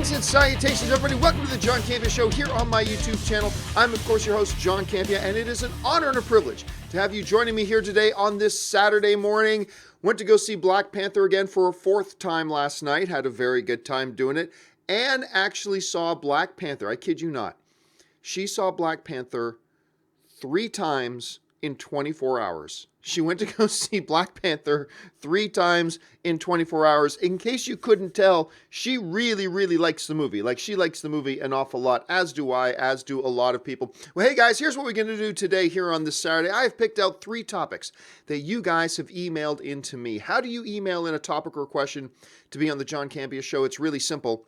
Greetings and salutations, everybody. Welcome to the John Campea Show here on my YouTube channel. I'm, of course, your host, John Campea, and it is an honor and a privilege to have you joining me here today on this Saturday morning. Went to go see Black Panther again for a fourth time last night. Had a very good time doing it, and actually saw Black Panther. I kid you not. She saw Black Panther 3 times in 24 hours. She went to go see Black Panther 3 times in 24 hours. In case you couldn't tell, she really, really likes the movie. Like, she likes the movie an awful lot, as do I, as do a lot of people. Well, hey guys, here's what we're going to do today here on this Saturday. I have picked out 3 topics that you guys have emailed into me. How do you email in a topic or question to be on the John Campea Show? It's really simple.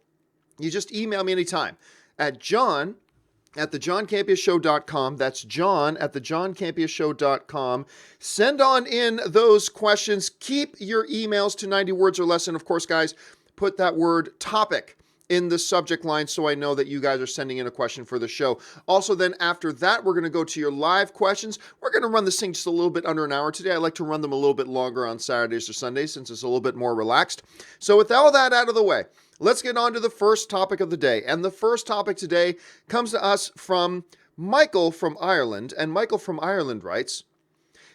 You just email me anytime at john@thejohncampeashow.com. That's john@thejohncampeashow.com. Send on in those questions. Keep your emails to 90 words or less. And of course, guys, put that word topic in the subject line so I know that you guys are sending in a question for the show. Also, then after that, we're going to go to your live questions. We're going to run this thing just a little bit under an hour today. I like to run them a little bit longer on Saturdays or Sundays since it's a little bit more relaxed. So with all that out of the way, let's get on to the first topic of the day. And the first topic today comes to us from Michael from Ireland. And Michael from Ireland writes,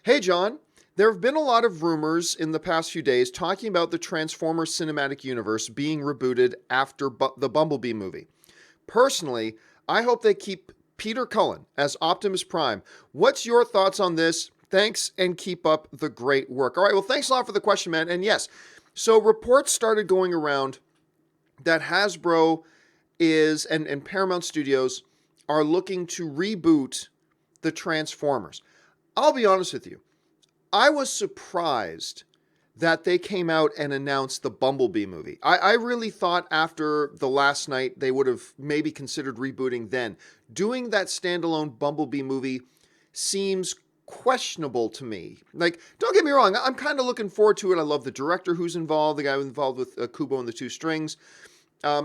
"Hey, John, there have been a lot of rumors in the past few days talking about the Transformers cinematic universe being rebooted after the Bumblebee movie. Personally, I hope they keep Peter Cullen as Optimus Prime. What's your thoughts on this? Thanks, and keep up the great work." All right, well, thanks a lot for the question, man. And yes, so reports started going around that Hasbro is, and Paramount Studios are looking to reboot the Transformers. I'll be honest with you. I was surprised that they came out and announced the Bumblebee movie. I really thought after the last night they would have maybe considered rebooting then. Doing that standalone Bumblebee movie seems questionable to me. Like, don't get me wrong, I'm kind of looking forward to it. I love the director who's involved, the guy who's involved with Kubo and the Two Strings.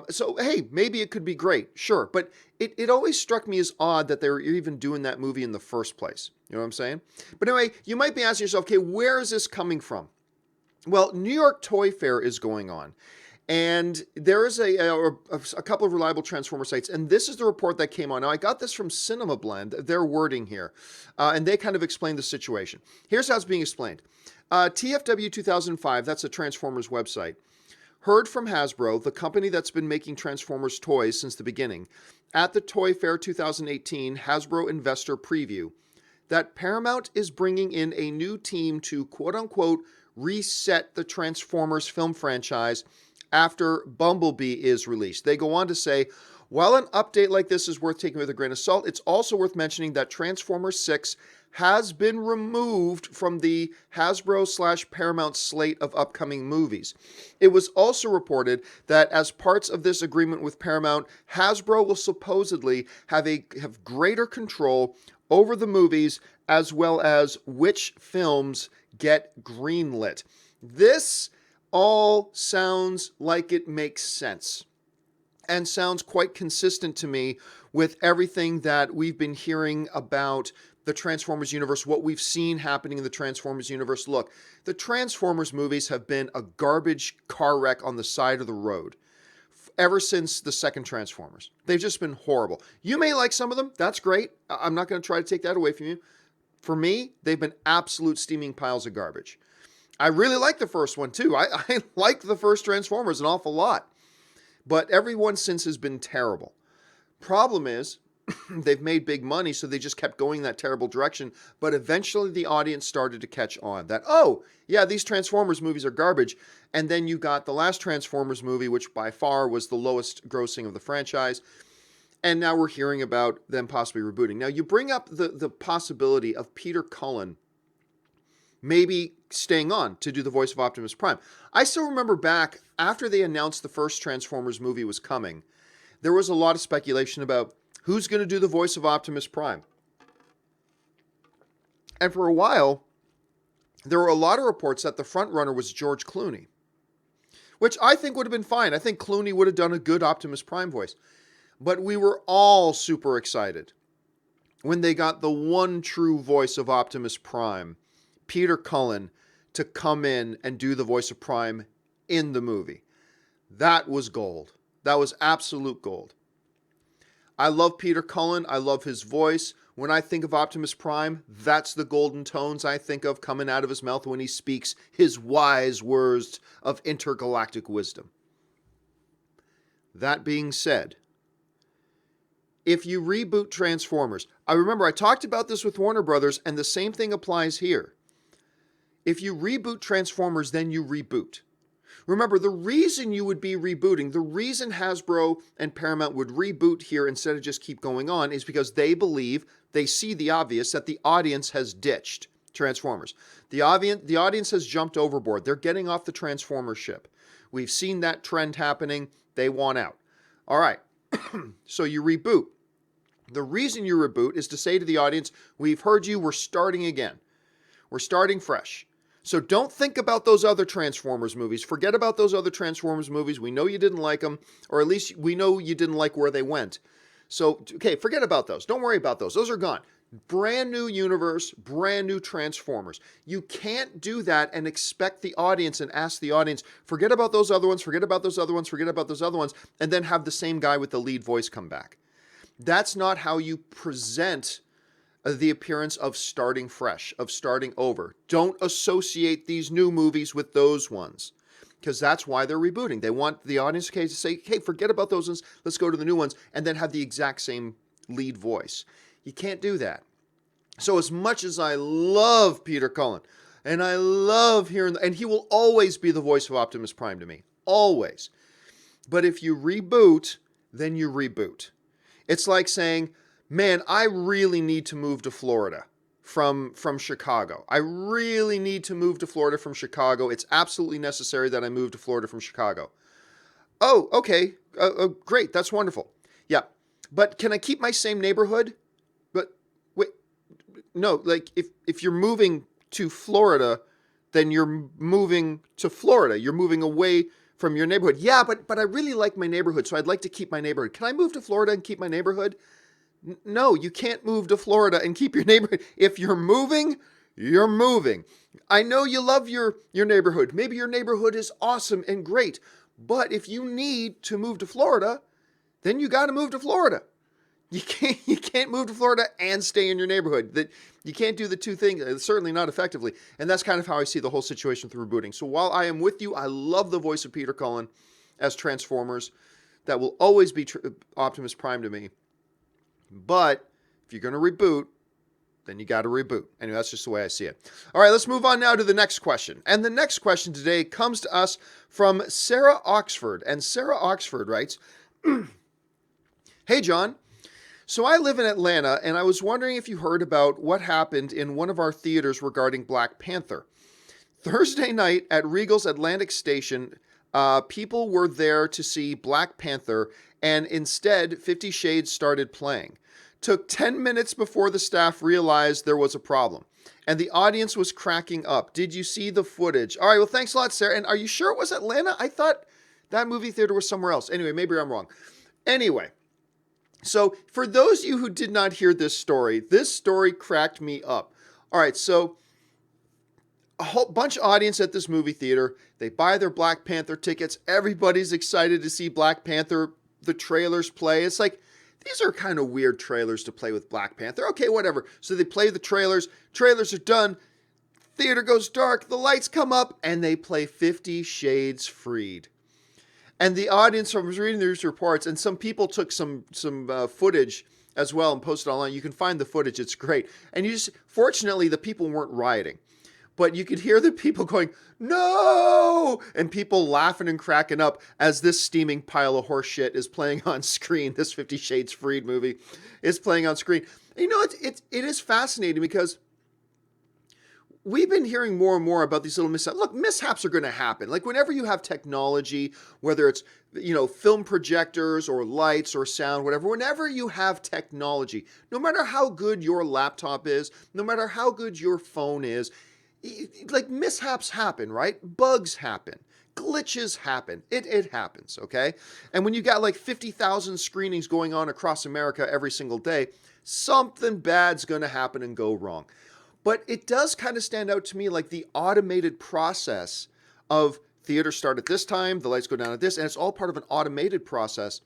So, hey, maybe it could be great, sure. But it always struck me as odd that they were even doing that movie in the first place. You know what I'm saying? But anyway, you might be asking yourself, okay, where is this coming from? Well, New York Toy Fair is going on. And there is a couple of reliable Transformer sites. And this is the report that came on. Now, I got this from Cinema Blend, their wording here. And they kind of explained the situation. Here's how it's being explained. TFW 2005, that's a Transformers website, heard from Hasbro, the company that's been making Transformers toys since the beginning, at the Toy Fair 2018 Hasbro Investor Preview, that Paramount is bringing in a new team to quote-unquote reset the Transformers film franchise after Bumblebee is released. They go on to say, while an update like this is worth taking with a grain of salt, it's also worth mentioning that Transformers 6 has been removed from the Hasbro/Paramount slate of upcoming movies. It was also reported that as parts of this agreement with Paramount, Hasbro will supposedly have greater control over the movies as well as which films get greenlit. This all sounds like it makes sense and sounds quite consistent to me with everything that we've been hearing about the Transformers universe, what we've seen happening in the Transformers universe. Look, the Transformers movies have been a garbage car wreck on the side of the road ever since the second Transformers. They've just been horrible. You may like some of them. That's great. I'm not going to try to take that away from you. For me, they've been absolute steaming piles of garbage. I really like the first one, too. I like the first Transformers an awful lot. But everyone since has been terrible. Problem is, they've made big money, so they just kept going that terrible direction. But eventually the audience started to catch on that, oh, yeah, these Transformers movies are garbage. And then you got the last Transformers movie, which by far was the lowest grossing of the franchise. And now we're hearing about them possibly rebooting. Now, you bring up the possibility of Peter Cullen maybe staying on to do the voice of Optimus Prime. I still remember back after they announced the first Transformers movie was coming, there was a lot of speculation about who's going to do the voice of Optimus Prime. And for a while, there were a lot of reports that the front runner was George Clooney, which I think would have been fine. I think Clooney would have done a good Optimus Prime voice. But we were all super excited when they got the one true voice of Optimus Prime, Peter Cullen, to come in and do the voice of Prime in the movie. That was gold. That was absolute gold. I love Peter Cullen. I love his voice. When I think of Optimus Prime, that's the golden tones I think of coming out of his mouth when he speaks his wise words of intergalactic wisdom. That being said, if you reboot Transformers, I remember I talked about this with Warner Brothers, and the same thing applies here. If you reboot Transformers, then you reboot. Remember, the reason you would be rebooting, the reason Hasbro and Paramount would reboot here instead of just keep going on is because they believe, they see the obvious, that the audience has ditched Transformers. The audience has jumped overboard. They're getting off the Transformer ship. We've seen that trend happening. They want out. All right, so you reboot. The reason you reboot is to say to the audience, we've heard you, we're starting again. We're starting fresh. So don't think about those other Transformers movies. Forget about those other Transformers movies. We know you didn't like them, or at least we know you didn't like where they went. So, okay, forget about those. Don't worry about those. Those are gone. Brand new universe, brand new Transformers. You can't do that and expect the audience and ask the audience, forget about those other ones, forget about those other ones, forget about those other ones, and then have the same guy with the lead voice come back. That's not how you present the appearance of starting fresh, of starting over. Don't associate these new movies with those ones, because that's why they're rebooting. They want the audience to say, hey, forget about those ones, let's go to the new ones, and then have the exact same lead voice. You can't do that. So as much as I love Peter Cullen, and I love hearing, and he will always be the voice of Optimus Prime to me, always. But if you reboot, then you reboot. It's like saying, man, I really need to move to Florida from Chicago. I really need to move to Florida from Chicago. It's absolutely necessary that I move to Florida from Chicago. Oh, okay. Great. That's wonderful. Yeah. But can I keep my same neighborhood? But wait, no, like if you're moving to Florida, then you're moving to Florida. You're moving away from your neighborhood. Yeah, but I really like my neighborhood, so I'd like to keep my neighborhood. Can I move to Florida and keep my neighborhood? No, you can't move to Florida and keep your neighborhood. If you're moving, you're moving. I know you love your neighborhood. Maybe your neighborhood is awesome and great. But if you need to move to Florida, then you got to move to Florida. You can't move to Florida and stay in your neighborhood. You can't do the two things, certainly not effectively. And that's kind of how I see the whole situation with rebooting. So while I am with you, I love the voice of Peter Cullen as Transformers. That will always be Optimus Prime to me. But if you're going to reboot, then you got to reboot. Anyway, that's just the way I see it. All right, let's move on now to the next question. And the next question today comes to us from Sarah Oxford. And Sarah Oxford writes, hey, John. So I live in Atlanta, and I was wondering if you heard about what happened in one of our theaters regarding Black Panther. Thursday night at Regal's Atlantic Station, people were there to see Black Panther, and instead 50 Shades started playing. Took 10 minutes before the staff realized there was a problem, and the audience was cracking up. Did you see the footage? All right, well, thanks a lot, Sarah. And are you sure it was Atlanta? I thought that movie theater was somewhere else. Anyway, maybe I'm wrong. Anyway, so for those of you who did not hear this story cracked me up. All right, so a whole bunch of audience at this movie theater. They buy their Black Panther tickets. Everybody's excited to see Black Panther. The trailers play. It's like, these are kind of weird trailers to play with Black Panther. Okay, whatever. So they play the trailers. Trailers are done. Theater goes dark. The lights come up, and they play 50 Shades Freed. And the audience, I was reading these reports, and some people took some footage as well and posted online. You can find the footage. It's great. And fortunately, the people weren't rioting. But you could hear the people going, no! And people laughing and cracking up as this steaming pile of horse shit is playing on screen. This 50 Shades Freed movie is playing on screen. And you know, it is fascinating because we've been hearing more and more about these little mishaps. Look, mishaps are going to happen. Like whenever you have technology, whether it's, film projectors or lights or sound, whatever, whenever you have technology, no matter how good your laptop is, no matter how good your phone is, like mishaps happen, right? Bugs happen. Glitches happen. It happens, okay? And when you got like 50,000 screenings going on across America every single day, something bad's going to happen and go wrong. But it does kind of stand out to me like the automated process of theater start at this time, the lights go down at this, and it's all part of an automated process.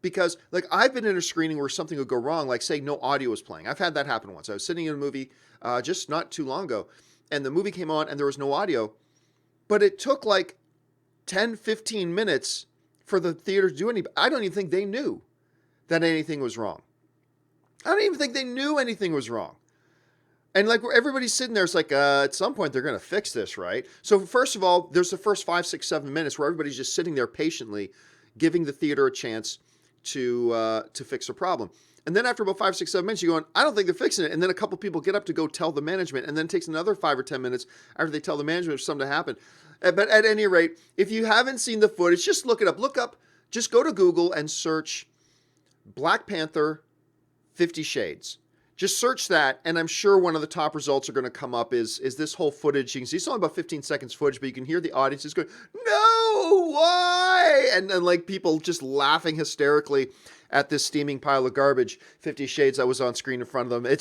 Because, like, I've been in a screening where something would go wrong, like, say, no audio was playing. I've had that happen once. I was sitting in a movie just not too long ago, and the movie came on, and there was no audio. But it took, like, 10, 15 minutes for the theater to do anything. I don't even think they knew that anything was wrong. I don't even think they knew anything was wrong. And, like, everybody's sitting there, it's like, at some point, they're going to fix this, right? So, first of all, there's the first 5, 6, 7 minutes where everybody's just sitting there patiently, giving the theater a chance to fix a problem. And then after about 5, 6, 7 minutes, you're going, I don't think they're fixing it. And then a couple people get up to go tell the management. And then it takes another 5 or 10 minutes after they tell the management for something to happen. But at any rate, if you haven't seen the footage, just look it up. Just go to Google and search Black Panther 50 Shades. Just search that, and I'm sure one of the top results are going to come up is this whole footage. You can see it's only about 15 seconds footage, but you can hear the audience is going, no, why? And like people just laughing hysterically at this steaming pile of garbage, 50 Shades that was on screen in front of them.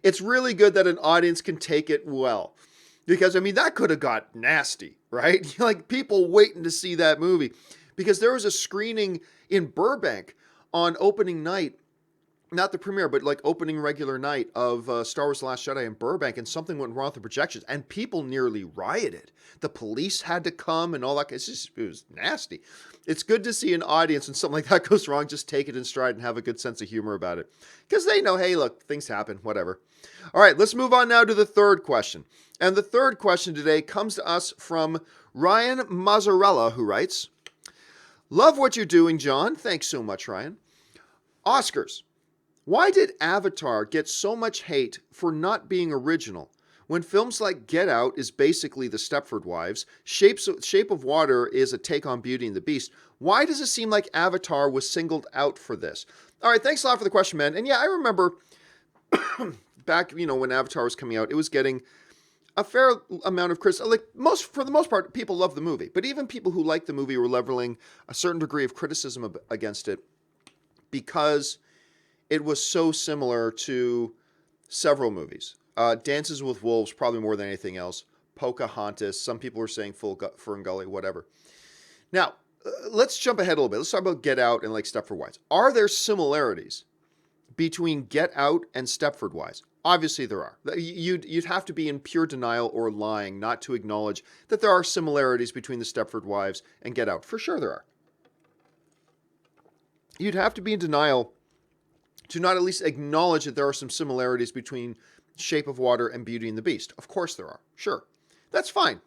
It's really good that an audience can take it well. Because, I mean, that could have got nasty, right? Like people waiting to see that movie. Because there was a screening in Burbank on opening night. Not the premiere, but like opening regular night of Star Wars The Last Jedi in Burbank, and something went wrong with the projections, and people nearly rioted. The police had to come and all that. It was nasty. It's good to see an audience when something like that goes wrong, just take it in stride and have a good sense of humor about it. Because they know, hey, look, things happen, whatever. All right, let's move on now to the third question. And the third question today comes to us from Ryan Mazzarella, who writes, love what you're doing, John. Thanks so much, Ryan. Oscars. Why did Avatar get so much hate for not being original when films like Get Out is basically the Stepford Wives, Shape of Water is a take on Beauty and the Beast? Why does it seem like Avatar was singled out for this? All right, thanks a lot for the question, man. And yeah, I remember back, when Avatar was coming out, it was getting a fair amount of criticism. Like for the most part, people love the movie, but even people who like the movie were leveling a certain degree of criticism against it because it was so similar to several movies. Dances with Wolves, probably more than anything else. Pocahontas. Some people were saying Ferngully, whatever. Now, let's jump ahead a little bit. Let's talk about Get Out and like Stepford Wives. Are there similarities between Get Out and Stepford Wives? Obviously there are. You'd have to be in pure denial or lying not to acknowledge that there are similarities between the Stepford Wives and Get Out. For sure there are. You'd have to be in denial to not at least acknowledge that there are some similarities between Shape of Water and Beauty and the Beast. Of course there are. Sure. That's fine.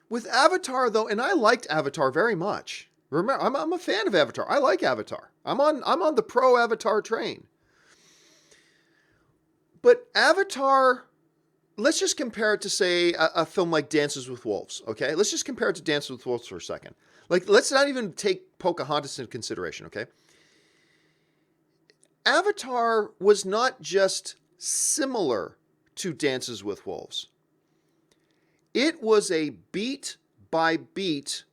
With Avatar, though, and I liked Avatar very much. Remember, I'm a fan of Avatar. I like Avatar. I'm on the pro Avatar train. But Avatar, let's just compare it to, say, a film like Dances with Wolves, okay? Let's just compare it to Dances with Wolves for a second. Like, let's not even take Pocahontas into consideration, okay? Avatar was not just similar to Dances with Wolves. It was a beat by beat,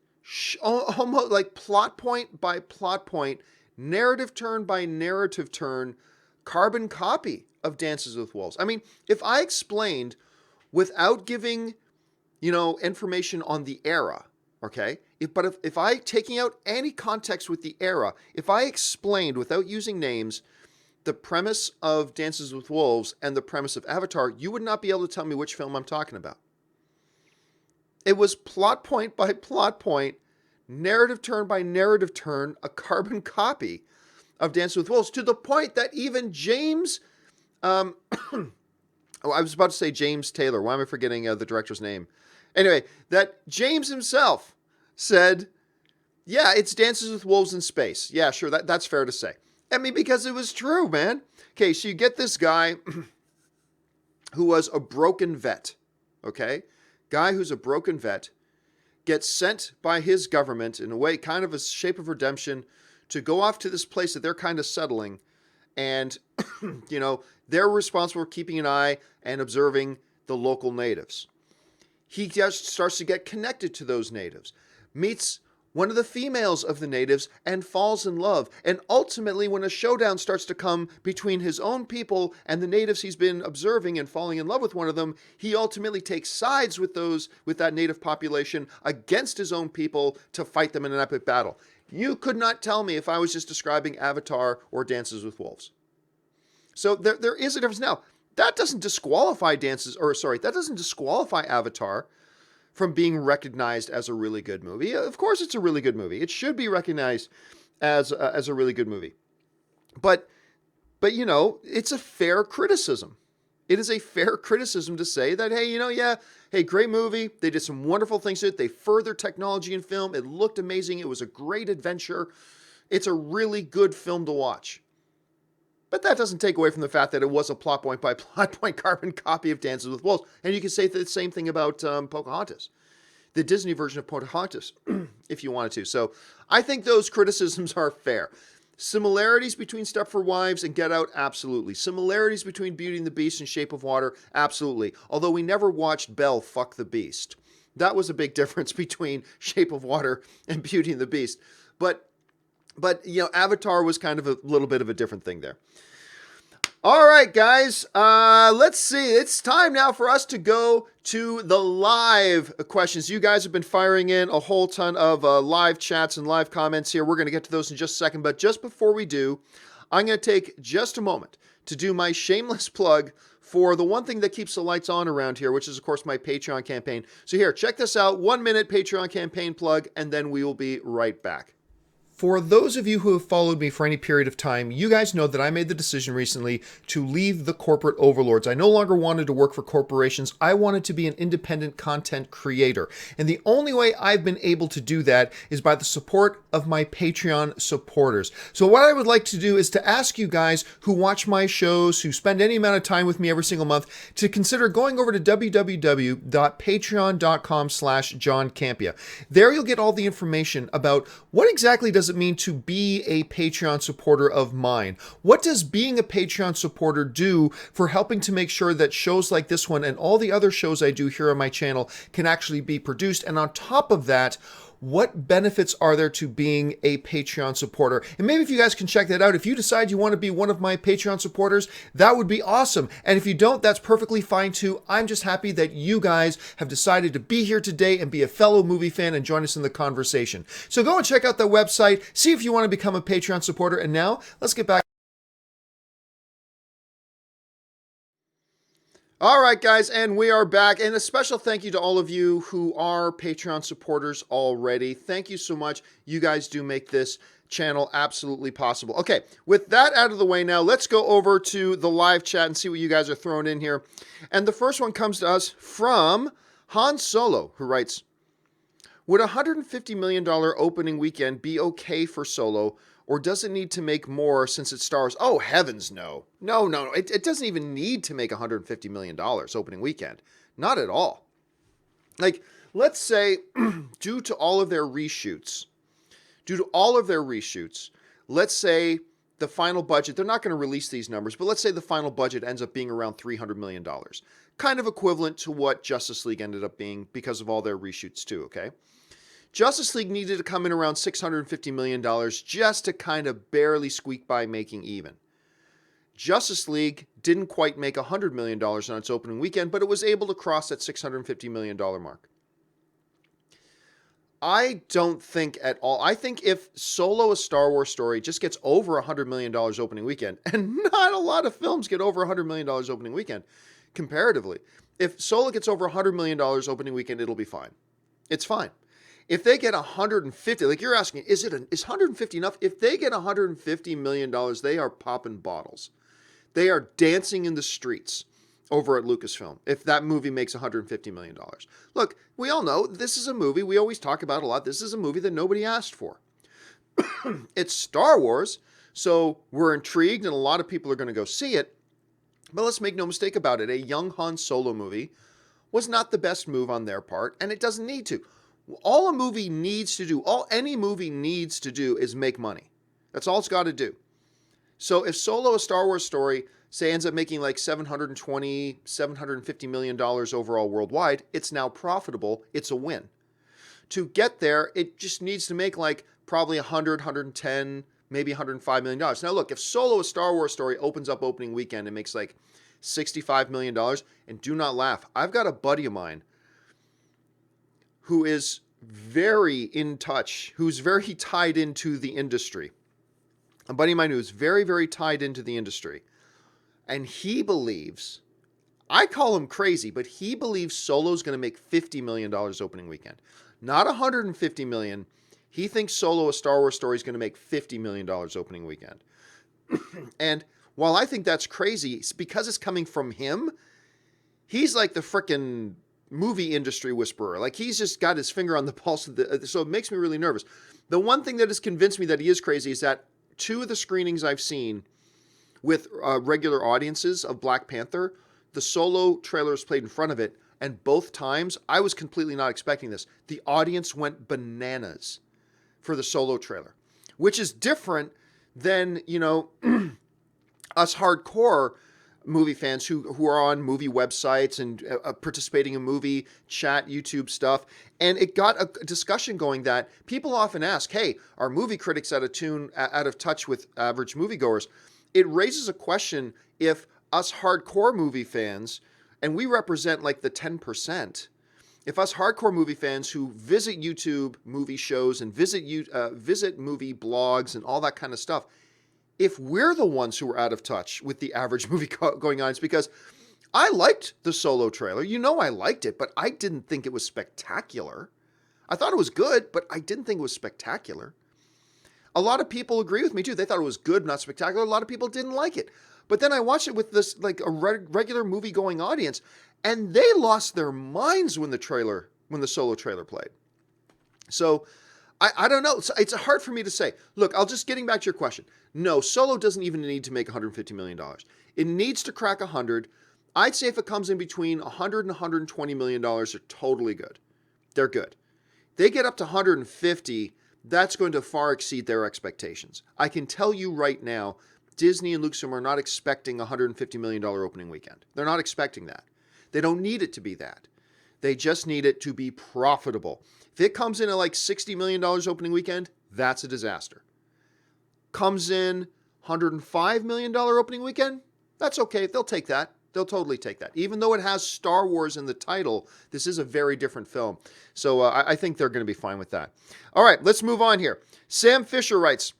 almost like plot point by plot point, narrative turn by narrative turn, carbon copy of Dances with Wolves. I mean, if I explained without giving, information on the era, okay? If I, taking out any context with the era, if I explained without using names the premise of Dances with Wolves and the premise of Avatar, you would not be able to tell me which film I'm talking about. It was plot point by plot point, narrative turn by narrative turn, a carbon copy of Dances with Wolves, to the point that even James, I was about to say James Taylor. Why am I forgetting the director's name? Anyway, that James himself said, yeah, it's Dances with Wolves in space. Yeah, sure, that's fair to say. I mean, because it was true, man. Okay, so you get this guy who was a broken vet, okay? Guy who's a broken vet gets sent by his government in a way, kind of a shape of redemption, to go off to this place that they're kind of settling. And, they're responsible for keeping an eye and observing the local natives. He just starts to get connected to those natives, meets one of the females of the natives and falls in love. And ultimately, when a showdown starts to come between his own people and the natives he's been observing and falling in love with one of them, he ultimately takes sides with that native population against his own people to fight them in an epic battle. You could not tell me if I was just describing Avatar or Dances with Wolves. So there is a difference. Now, that doesn't disqualify Avatar from being recognized as a really good movie. Of course, it's a really good movie. It should be recognized as a really good movie. But you know, it's a fair criticism. It is a fair criticism to say that, hey, great movie. They did some wonderful things to it. They furthered technology in film. It looked amazing. It was a great adventure. It's a really good film to watch. But that doesn't take away from the fact that it was a plot point by plot point carbon copy of Dances with Wolves. And you can say the same thing about Pocahontas, the Disney version of Pocahontas, if you wanted to. So I think those criticisms are fair. Similarities between Stepford Wives and Get Out, absolutely. Similarities between Beauty and the Beast and Shape of Water, absolutely. Although we never watched Belle fuck the Beast. That was a big difference between Shape of Water and Beauty and the Beast. But you know, Avatar was kind of a little bit of a different thing there. All right, guys, let's see. It's time now for us to go to the live questions. You guys have been firing in a whole ton of live chats and live comments here. We're going to get to those in just a second. But just before we do, I'm going to take just a moment to do my shameless plug for the one thing that keeps the lights on around here, which is, of course, my Patreon campaign. So here, check this out. 1 minute Patreon campaign plug, and then we will be right back. For those of you who have followed me for any period of time, you guys know that I made the decision recently to leave the corporate overlords. I no longer wanted to work for corporations. I wanted to be an independent content creator. And the only way I've been able to do that is by the support of my Patreon supporters. So what I would like to do is to ask you guys who watch my shows, who spend any amount of time with me every single month, to consider going over to www.patreon.com/John Campea. There you'll get all the information about what exactly does it mean to be a Patreon supporter of mine? What does being a Patreon supporter do for helping to make sure that shows like this one and all the other shows I do here on my channel can actually be produced? And on top of that, what benefits are there to being a Patreon supporter? And maybe if you guys can check that out, if you decide you want to be one of my Patreon supporters, that would be awesome. And if you don't, that's perfectly fine too. I'm just happy that you guys have decided to be here today and be a fellow movie fan and join us in the conversation. So go and check out the website, see if you want to become a Patreon supporter. And now let's get back. All right, guys, and we are back. And a special thank you to all of you who are Patreon supporters already. Thank you so much. You guys do make this channel absolutely possible. Okay, with that out of the way now, let's go over to the live chat and see what you guys are throwing in here. And the first one comes to us from Han Solo, who writes, would a $150 million opening weekend be okay for Solo, or does it need to make more since it stars? Oh, heavens, no. No. It doesn't even need to make $150 million opening weekend. Not at all. Like, let's say, due to all of their reshoots, let's say the final budget, they're not going to release these numbers, but let's say the final budget ends up being around $300 million. Kind of equivalent to what Justice League ended up being because of all their reshoots too, okay? Justice League needed to come in around $650 million just to kind of barely squeak by making even. Justice League didn't quite make $100 million on its opening weekend, but it was able to cross that $650 million mark. I don't think at all. I think if Solo, a Star Wars story, just gets over $100 million opening weekend, and not a lot of films get over $100 million opening weekend, comparatively. If Solo gets over $100 million opening weekend, it'll be fine. It's fine. If they get 150, like you're asking, is 150 enough? If they get $150 million, they are popping bottles. They are dancing in the streets over at Lucasfilm if that movie makes $150 million. Look, we all know this is a movie, we always talk about a lot, this is a movie that nobody asked for. It's Star Wars, so we're intrigued and a lot of people are going to go see it. But let's make no mistake about it, a young Han Solo movie was not the best move on their part, and it doesn't need to. All any movie needs to do is make money. That's all it's got to do. So if Solo, a Star Wars story, say ends up making like $750 million overall worldwide, it's now profitable. It's a win. To get there, it just needs to make like probably 100, 110, maybe $105 million. Now look, if Solo, a Star Wars story, opens up opening weekend and makes like $65 million, and do not laugh, I've got a buddy of mine who is very in touch, who's very tied into the industry. A buddy of mine who's very, very tied into the industry. And he believes, I call him crazy, but he believes Solo's going to make $50 million opening weekend. Not $150 million. He thinks Solo, a Star Wars story, is going to make $50 million opening weekend. And while I think that's crazy, it's because it's coming from him. He's like the frickin' movie industry whisperer. Like, he's just got his finger on the pulse of the, so it makes me really nervous. The one thing that has convinced me that he is crazy is that 2 of the screenings I've seen with regular audiences of Black Panther, the Solo trailer is played in front of it, and both times, I was completely not expecting this. The audience went bananas for the Solo trailer, which is different than, you know, us hardcore movie fans who are on movie websites and participating in movie chat, YouTube stuff. And it got a discussion going that people often ask, hey, are movie critics out of touch with average moviegoers? It raises a question if us hardcore movie fans, and we represent like the 10%, if us hardcore movie fans who visit YouTube movie shows and visit movie blogs and all that kind of stuff, if we're the ones who are out of touch with the average movie going on, it's because I liked the Solo trailer. You know I liked it, but I didn't think it was spectacular. I thought it was good, but I didn't think it was spectacular. A lot of people agree with me too. They thought it was good, not spectacular. A lot of people didn't like it. But then I watched it with this like a regular movie-going audience, and they lost their minds when the Solo trailer played. So I don't know. It's hard for me to say. Look, getting back to your question. No, Solo doesn't even need to make $150 million. It needs to crack 100. I'd say if it comes in between 100 and $120 million, they're totally good. They're good. They get up to 150, that's going to far exceed their expectations. I can tell you right now, Disney and Lucasfilm are not expecting a $150 million opening weekend. They're not expecting that. They don't need it to be that. They just need it to be profitable. If it comes in at like $60 million opening weekend, that's a disaster. Comes in $105 million opening weekend, that's okay. They'll take that. They'll totally take that. Even though it has Star Wars in the title, this is a very different film. So I think they're going to be fine with that. All right, let's move on here. Sam Fisher writes,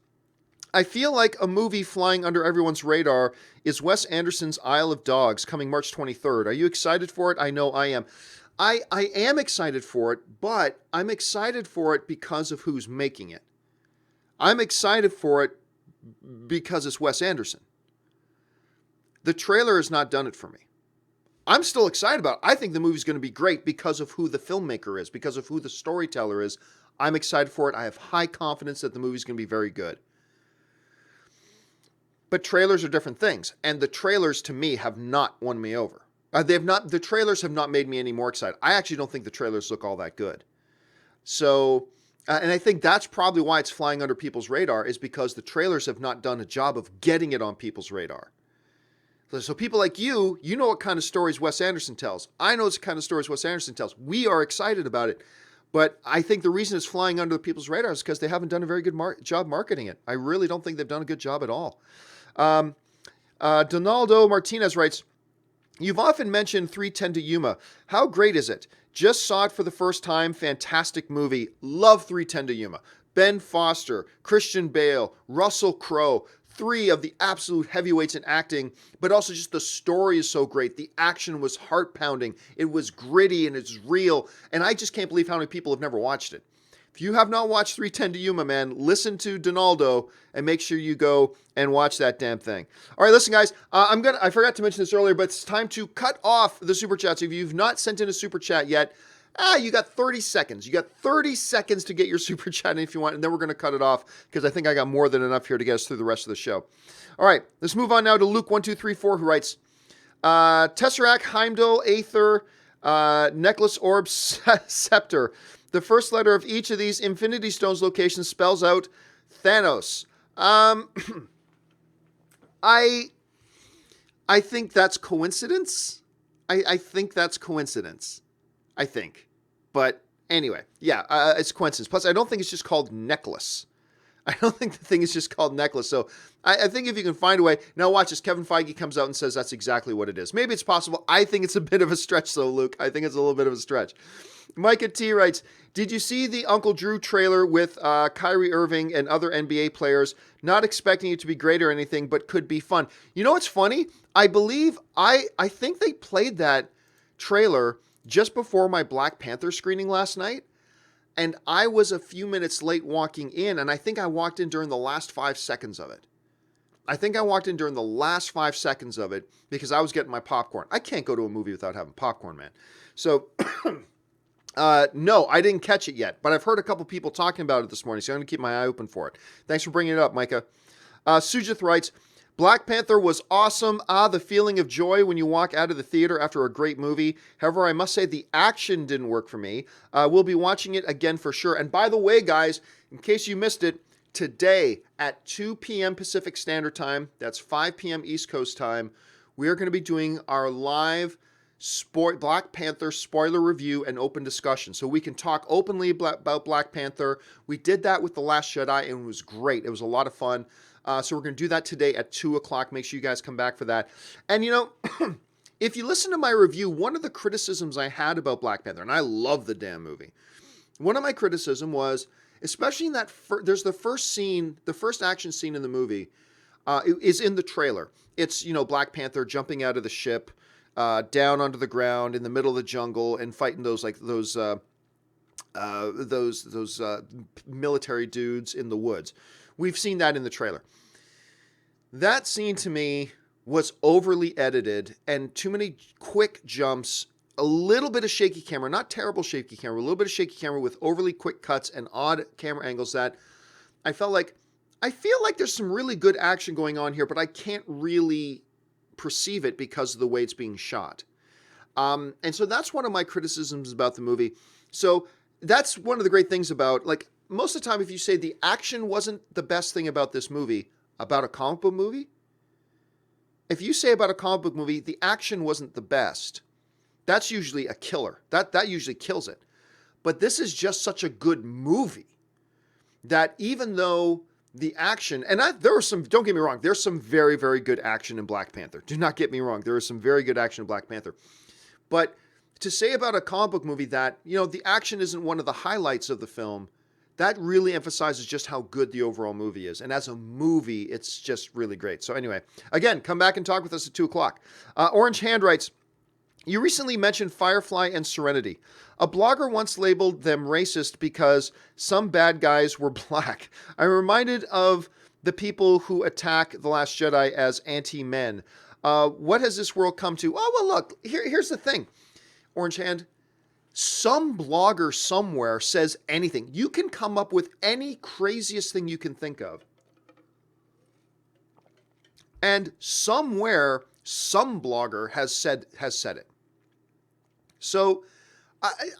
I feel like a movie flying under everyone's radar is Wes Anderson's Isle of Dogs, coming March 23rd. Are you excited for it? I know I am. I am excited for it, but I'm excited for it because of who's making it. I'm excited for it because it's Wes Anderson. The trailer has not done it for me. I'm still excited about it. I think the movie's going to be great because of who the filmmaker is, because of who the storyteller is. I'm excited for it. I have high confidence that the movie's going to be very good. But trailers are different things, and the trailers to me have not won me over. The trailers have not made me any more excited. I actually don't think the trailers look all that good. So, and I think that's probably why it's flying under people's radar, is because the trailers have not done a job of getting it on people's radar. So people like you know what kind of stories Wes Anderson tells. I know what kind of stories Wes Anderson tells. We are excited about it. But I think the reason it's flying under people's radar is because they haven't done a very good job marketing it. I really don't think they've done a good job at all. Donaldo Martinez writes, you've often mentioned 3:10 to Yuma. How great is it? Just saw it for the first time. Fantastic movie. Love 3:10 to Yuma. Ben Foster, Christian Bale, Russell Crowe, 3 of the absolute heavyweights in acting, but also just the story is so great. The action was heart-pounding. It was gritty and it's real. And I just can't believe how many people have never watched it. If you have not watched 3:10 to Yuma, man, listen to Donaldo and make sure you go and watch that damn thing. All right, listen, guys. I forgot to mention this earlier, but it's time to cut off the super chats. If you've not sent in a super chat yet, you got 30 seconds. You got 30 seconds to get your super chat in if you want, and then we're going to cut it off because I think I got more than enough here to get us through the rest of the show. All right, let's move on now to Luke1234, who writes, Tesseract, Heimdall, Aether, Necklace, Orb, Scepter. The first letter of each of these Infinity Stones locations spells out Thanos. I think that's coincidence. I think that's coincidence. I think. But Anyway, yeah, it's a coincidence. Plus, I don't think it's just called Necklace. I don't think the thing is just called Necklace. So I think if you can find a way. Now watch this. Kevin Feige comes out and says that's exactly what it is. Maybe it's possible. I think it's a bit of a stretch though, Luke. I think it's a little bit of a stretch. Micah T writes, did you see the Uncle Drew trailer with Kyrie Irving and other NBA players? Not expecting it to be great or anything, but could be fun. You know what's funny? I think they played that trailer just before my Black Panther screening last night. And I was a few minutes late walking in, and I think I walked in during the last 5 seconds of it. Because I was getting my popcorn. I can't go to a movie without having popcorn, man. So, no, I didn't catch it yet, but I've heard a couple people talking about it this morning, so I'm going to keep my eye open for it. Thanks for bringing it up, Micah. Sujith writes, Black Panther was awesome. The feeling of joy when you walk out of the theater after a great movie. However, I must say the action didn't work for me. We'll be watching it again for sure. And by the way, guys, in case you missed it, today at 2 p.m. Pacific Standard Time, that's 5 p.m. East Coast time, we are going to be doing our live Black Panther spoiler review and open discussion. So we can talk openly about Black Panther. We did that with The Last Jedi, and it was great. It was a lot of fun. So we're going to do that today at 2 o'clock. Make sure you guys come back for that. And, you know, if you listen to my review, one of the criticisms I had about Black Panther, and I love the damn movie, one of my criticism was, especially in that, there's the first action scene in the movie is in the trailer. It's, you know, Black Panther jumping out of the ship, down onto the ground in the middle of the jungle and fighting those military dudes in the woods. We've seen that in the trailer. That scene to me was overly edited and too many quick jumps, a little bit of shaky camera, not terrible shaky camera, a little bit of shaky camera with overly quick cuts and odd camera angles that I feel like there's some really good action going on here, but I can't really perceive it because of the way it's being shot. And so that's one of my criticisms about the movie. So that's one of the great things about, like, most of the time, if you say the action wasn't the best thing about this movie, about a comic book movie, if you say about a comic book movie, the action wasn't the best, that's usually a killer. That usually kills it. But this is just such a good movie that even though the action, and there was some, don't get me wrong, there's some very, very good action in Black Panther. Do not get me wrong. There is some very good action in Black Panther. But to say about a comic book movie that, you know, the action isn't one of the highlights of the film, that really emphasizes just how good the overall movie is. And as a movie, it's just really great. So anyway, again, come back and talk with us at 2 o'clock. Orange Hand writes, you recently mentioned Firefly and Serenity. A blogger once labeled them racist because some bad guys were black. I'm reminded of the people who attack The Last Jedi as anti-men. What has this world come to? Oh, well, look, here's the thing, Orange Hand. Some blogger somewhere says anything. You can come up with any craziest thing you can think of. And somewhere, some blogger has said it. So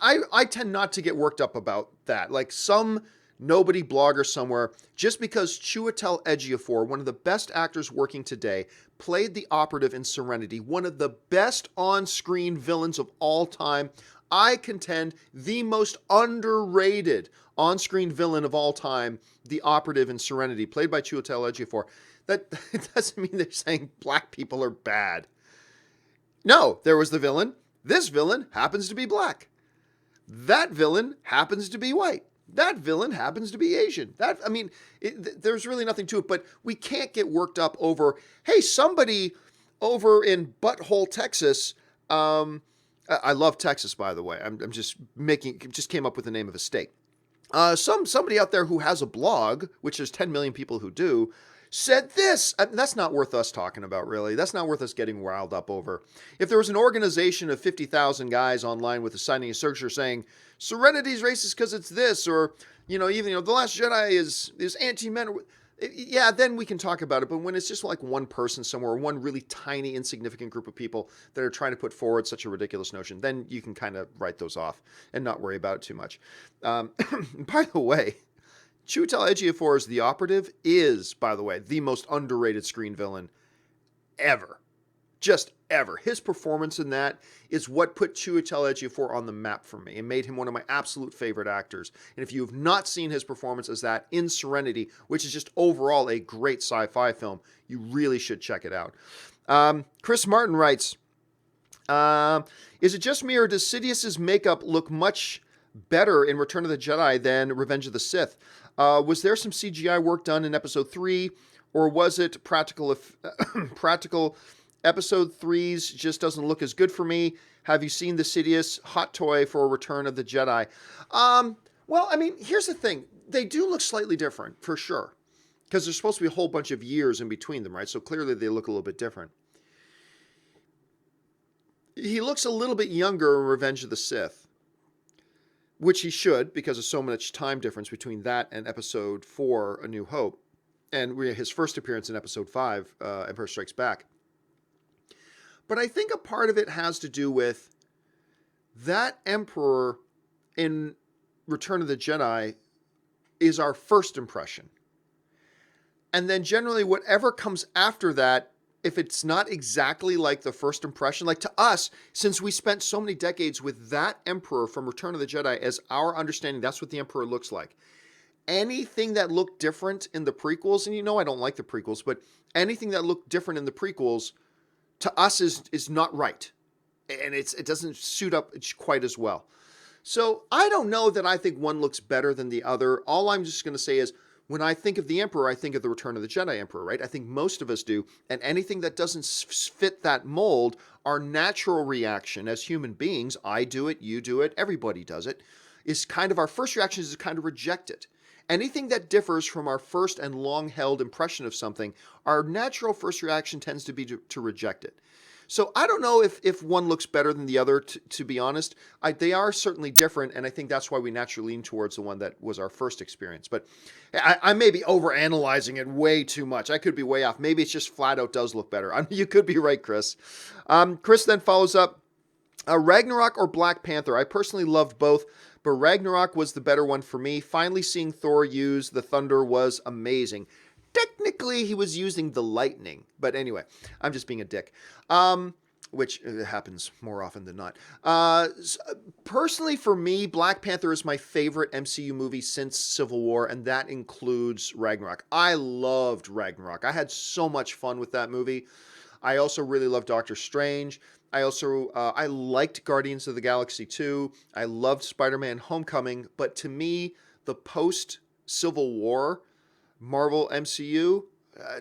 I tend not to get worked up about that. Like some nobody blogger somewhere, just because Chiwetel Ejiofor, one of the best actors working today, played the operative in Serenity, one of the best on-screen villains of all time. I contend the most underrated on-screen villain of all time, the operative in Serenity, played by Chiwetel Ejiofor. That doesn't mean they're saying black people are bad. No, there was the villain. This villain happens to be black. That villain happens to be white. That villain happens to be Asian. There's really nothing to it, but we can't get worked up over, hey, somebody over in Butthole, Texas, I love Texas, by the way. I'm just came up with the name of a state. Somebody out there who has a blog, which there's 10 million people who do, said this. That's not worth us talking about, really. That's not worth us getting riled up over. If there was an organization of 50,000 guys online with a signing a signature saying Serenity's racist because it's this, or The Last Jedi is anti-men. Yeah, then we can talk about it. But when it's just like one person somewhere, one really tiny, insignificant group of people that are trying to put forward such a ridiculous notion, then you can kind of write those off and not worry about it too much. By the way, Chiwetel Ejiofor's The Operative is, by the way, the most underrated screen villain ever. just ever. His performance in that is what put Chiwetel Ejiofor on the map for me and made him one of my absolute favorite actors. And if you have not seen his performance as that in Serenity, which is just overall a great sci-fi film, you really should check it out. Chris Martin writes, is it just me or does Sidious's makeup look much better in Return of the Jedi than Revenge of the Sith? Was there some CGI work done in Episode 3, or was it practical? Practical? Episode 3's just doesn't look as good for me. Have you seen the Sidious hot toy for Return of the Jedi? Well, I mean, here's the thing. They do look slightly different, for sure, because there's supposed to be a whole bunch of years in between them, right? So clearly they look a little bit different. He looks a little bit younger in Revenge of the Sith, which he should, because of so much time difference between that and Episode 4, A New Hope, and his first appearance in Episode 5, Empire Strikes Back. But I think a part of it has to do with that Emperor in Return of the Jedi is our first impression. And then generally whatever comes after that, if it's not exactly like the first impression, like to us, since we spent so many decades with that Emperor from Return of the Jedi as our understanding, that's what the Emperor looks like. Anything that looked different in the prequels, and you know I don't like the prequels, but anything that looked different in the prequels to us is not right. And it doesn't suit up quite as well. So I don't know that I think one looks better than the other. All I'm just going to say is, when I think of the Emperor, I think of the Return of the Jedi Emperor, right? I think most of us do. And anything that doesn't fit that mold, our natural reaction as human beings, I do it, you do it, everybody does it, is kind of our first reaction is to kind of reject it. Anything that differs from our first and long-held impression of something, our natural first reaction tends to be to reject it. So I don't know if one looks better than the other, to be honest. They are certainly different, and I think that's why we naturally lean towards the one that was our first experience. But I may be overanalyzing it way too much. I could be way off. Maybe it's just flat out does look better. You could be right, Chris. Chris then follows up, Ragnarok or Black Panther? I personally loved both, but Ragnarok was the better one for me. Finally seeing Thor use the thunder was amazing. Technically, he was using the lightning. But anyway, I'm just being a dick. Which happens more often than not. Personally, for me, Black Panther is my favorite MCU movie since Civil War, and that includes Ragnarok. I loved Ragnarok. I had so much fun with that movie. I also really loved Doctor Strange. I liked Guardians of the Galaxy 2. I loved Spider-Man Homecoming. But to me, the post-Civil War Marvel MCU,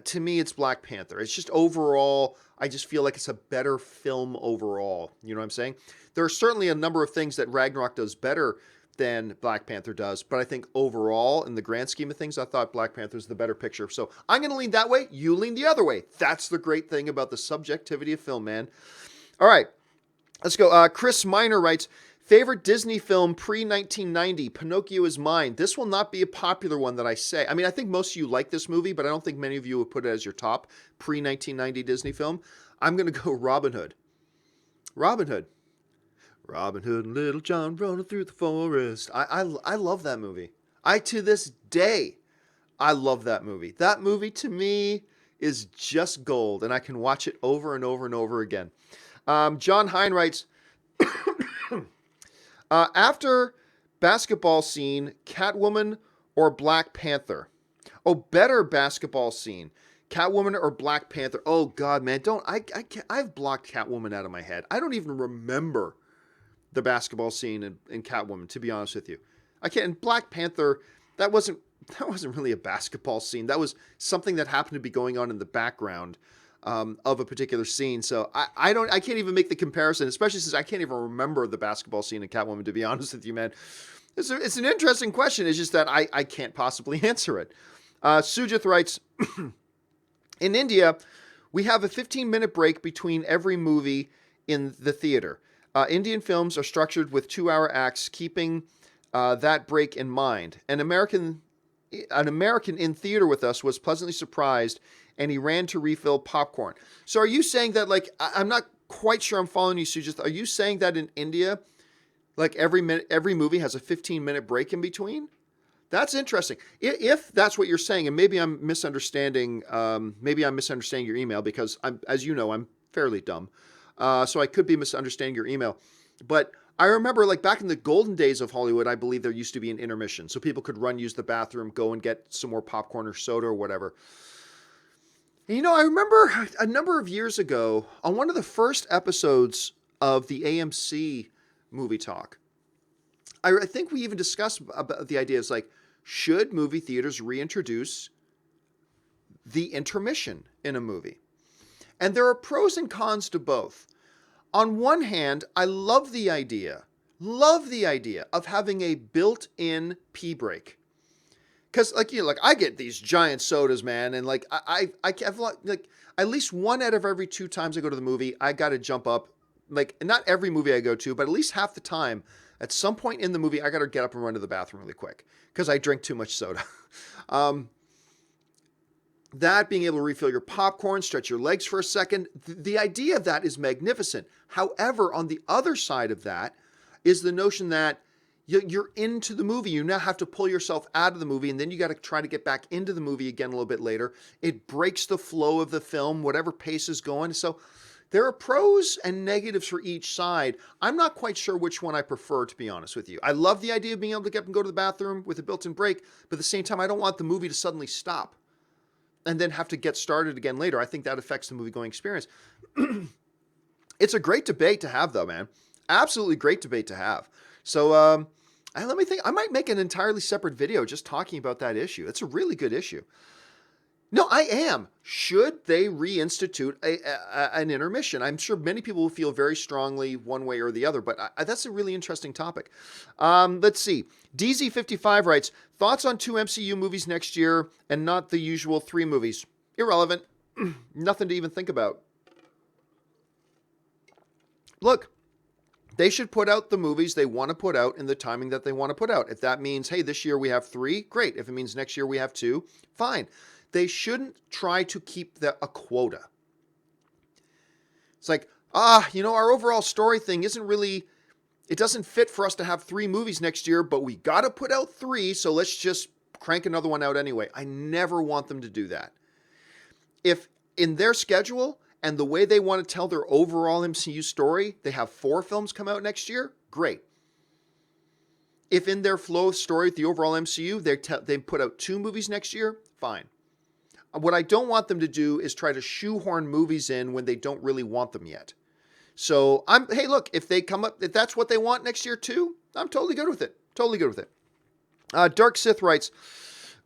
to me, it's Black Panther. It's just overall, I just feel like it's a better film overall. You know what I'm saying? There are certainly a number of things that Ragnarok does better than Black Panther does, but I think overall, in the grand scheme of things, I thought Black Panther's the better picture. So I'm going to lean that way. You lean the other way. That's the great thing about the subjectivity of film, man. All right, let's go. Chris Miner writes, favorite Disney film pre-1990, Pinocchio is mine. This will not be a popular one that I say. I mean, I think most of you like this movie, but I don't think many of you would put it as your top pre-1990 Disney film. I'm going to go Robin Hood. Robin Hood. Robin Hood and Little John rolling through the forest. I love that movie. To this day, I love that movie. That movie, to me, is just gold, and I can watch it over and over and over again. John Hine writes, after basketball scene, Catwoman or Black Panther? Oh, better basketball scene, Catwoman or Black Panther? Oh God, man, I've blocked Catwoman out of my head. I don't even remember the basketball scene in Catwoman, to be honest with you. I can't. In Black Panther, that wasn't really a basketball scene. That was something that happened to be going on in the background of a particular scene. So I can't even make the comparison, especially since I can't even remember the basketball scene in Catwoman, to be honest with you, man. It's an interesting question. It's just that I can't possibly answer it. Sujith writes, in India, we have a 15-minute break between every movie in the theater. Indian films are structured with 2-hour acts, keeping that break in mind. An American in theater with us was pleasantly surprised, and he ran to refill popcorn. So are you saying that, like, I'm not quite sure I'm following you, Sujith. Are you saying that in India, like, every movie has a 15-minute break in between? That's interesting. If that's what you're saying, and maybe I'm misunderstanding your email, because as you know, I'm fairly dumb. So I could be misunderstanding your email. But I remember, like, back in the golden days of Hollywood, I believe there used to be an intermission. So people could use the bathroom, go and get some more popcorn or soda or whatever. And, I remember a number of years ago on one of the first episodes of the AMC Movie Talk, I think we even discussed about the idea is like, should movie theaters reintroduce the intermission in a movie? And there are pros and cons to both. On one hand, I love the idea of having a built-in pee break. Because, like, I get these giant sodas, man, and, like, I have, like, at least one out of every 2 times I go to the movie, I got to jump up. Like, not every movie I go to, but at least half the time, at some point in the movie, I got to get up and run to the bathroom really quick because I drink too much soda. That, being able to refill your popcorn, stretch your legs for a second, the idea of that is magnificent. However, on the other side of that is the notion that you're into the movie. You now have to pull yourself out of the movie, and then you got to try to get back into the movie again a little bit later. It breaks the flow of the film, whatever pace is going. So there are pros and negatives for each side. I'm not quite sure which one I prefer, to be honest with you. I love the idea of being able to get up and go to the bathroom with a built-in break, but at the same time, I don't want the movie to suddenly stop and then have to get started again later. I think that affects the movie-going experience. It's a great debate to have, though, man. Absolutely great debate to have. So let me think. I might make an entirely separate video just talking about that issue. It's a really good issue. No, I am. Should they reinstitute an intermission? I'm sure many people will feel very strongly one way or the other, but that's a really interesting topic. Let's see. DZ55 writes, thoughts on 2 MCU movies next year and not the usual 3 movies? Irrelevant. Nothing to even think about. Look, they should put out the movies they want to put out in the timing that they want to put out. If that means, hey, this year we have 3, great. If it means next year we have 2, fine. They shouldn't try to keep a quota. It's like, our overall story thing isn't really, it doesn't fit for us to have 3 movies next year, but we got to put out 3, so let's just crank another one out anyway. I never want them to do that. If in their schedule and the way they want to tell their overall MCU story, they have 4 films come out next year, great. If in their flow of story with the overall MCU, they put out 2 movies next year, fine. What I don't want them to do is try to shoehorn movies in when they don't really want them yet. So hey, look, if that's what they want next year too, I'm totally good with it. Totally good with it. Dark Sith writes,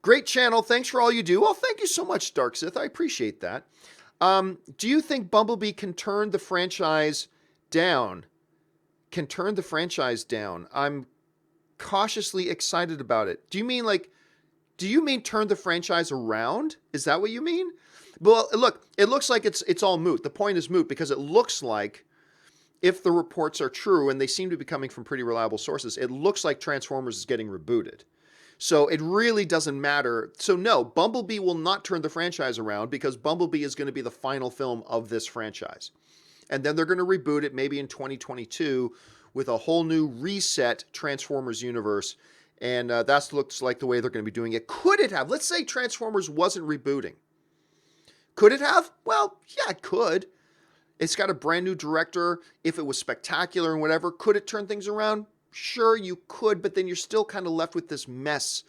great channel. Thanks for all you do. Well, thank you so much, Dark Sith. I appreciate that. Do you think Bumblebee can turn the franchise down? I'm cautiously excited about it. Do you mean turn the franchise around? Is that what you mean? Well, look, it looks like it's all moot. The point is moot because it looks like, if the reports are true, and they seem to be coming from pretty reliable sources, it looks like Transformers is getting rebooted. So it really doesn't matter. So no, Bumblebee will not turn the franchise around because Bumblebee is going to be the final film of this franchise. And then they're going to reboot it maybe in 2022 with a whole new reset Transformers universe. And that looks like the way they're going to be doing it. Could it have? Let's say Transformers wasn't rebooting. Could it have? Well, yeah, it could. It's got a brand new director. If it was spectacular and whatever, could it turn things around? Sure, you could, but then you're still kind of left with this mess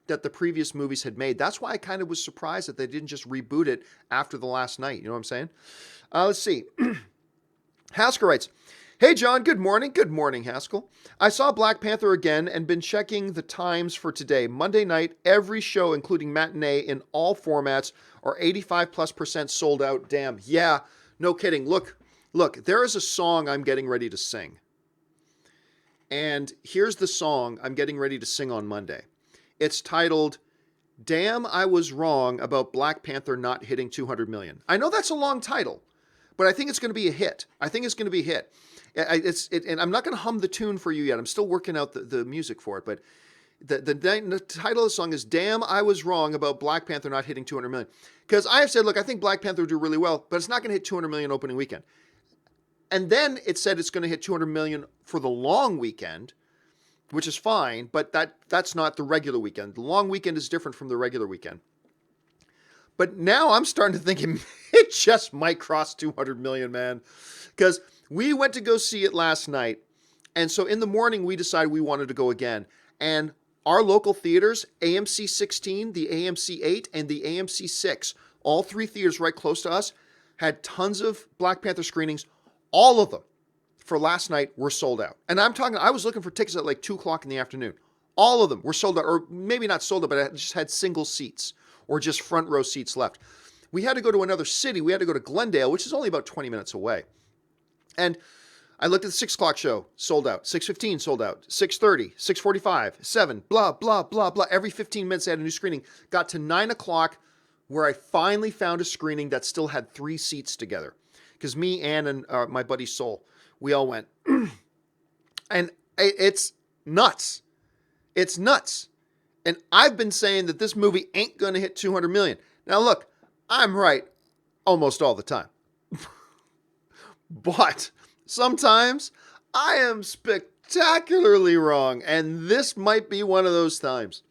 that the previous movies had made. That's why I kind of was surprised that they didn't just reboot it after the last night. You know what I'm saying? Let's see. Haskell writes, hey, John, good morning. Good morning, Haskell. I saw Black Panther again and been checking the times for today. Monday night, every show, including matinee in all formats, are 85+% sold out. Damn. Yeah, no kidding. Look, there is a song I'm getting ready to sing. And here's the song I'm getting ready to sing on Monday. It's titled, Damn, I Was Wrong About Black Panther Not Hitting 200 Million. I know that's a long title, but I think it's going to be a hit. And I'm not going to hum the tune for you yet. I'm still working out the music for it. But the title of the song is Damn, I Was Wrong About Black Panther Not Hitting 200 Million. Because I have said, look, I think Black Panther will do really well, but it's not going to hit 200 million opening weekend. And then it said it's going to hit 200 million for the long weekend, which is fine, but that's not the regular weekend. The long weekend is different from the regular weekend. But now I'm starting to think it just might cross 200 million, man. Because we went to go see it last night. And so in the morning, we decided we wanted to go again. And our local theaters, AMC 16, the AMC 8, and the AMC 6, all three theaters right close to us, had tons of Black Panther screenings. All of them for last night were sold out. And I was looking for tickets at like 2 o'clock in the afternoon. All of them were sold out, or maybe not sold out, but I just had single seats or just front row seats left. We had to go to another city. We had to go to Glendale, which is only about 20 minutes away. And I looked at the 6 o'clock show, sold out. 6:15 sold out. 6:30, 6:45, 7, blah, blah, blah, blah. Every 15 minutes they had a new screening. Got to 9 o'clock where I finally found a screening that still had 3 seats together. Because me, Ann, and my buddy Sol, we all went. And it's nuts. It's nuts. And I've been saying that this movie ain't going to hit 200 million. Now look, I'm right almost all the time. But sometimes I am spectacularly wrong. And this might be one of those times.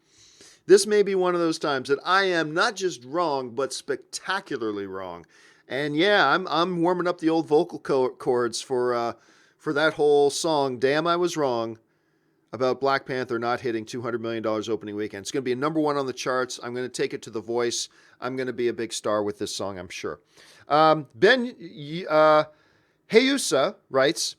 This may be one of those times that I am not just wrong, but spectacularly wrong. And yeah, I'm warming up the old vocal cords for that whole song, Damn I Was Wrong, about Black Panther not hitting $200 million opening weekend. It's going to be a number 1 on the charts. I'm going to take it to The Voice. I'm going to be a big star with this song, I'm sure. Ben Heyusa writes,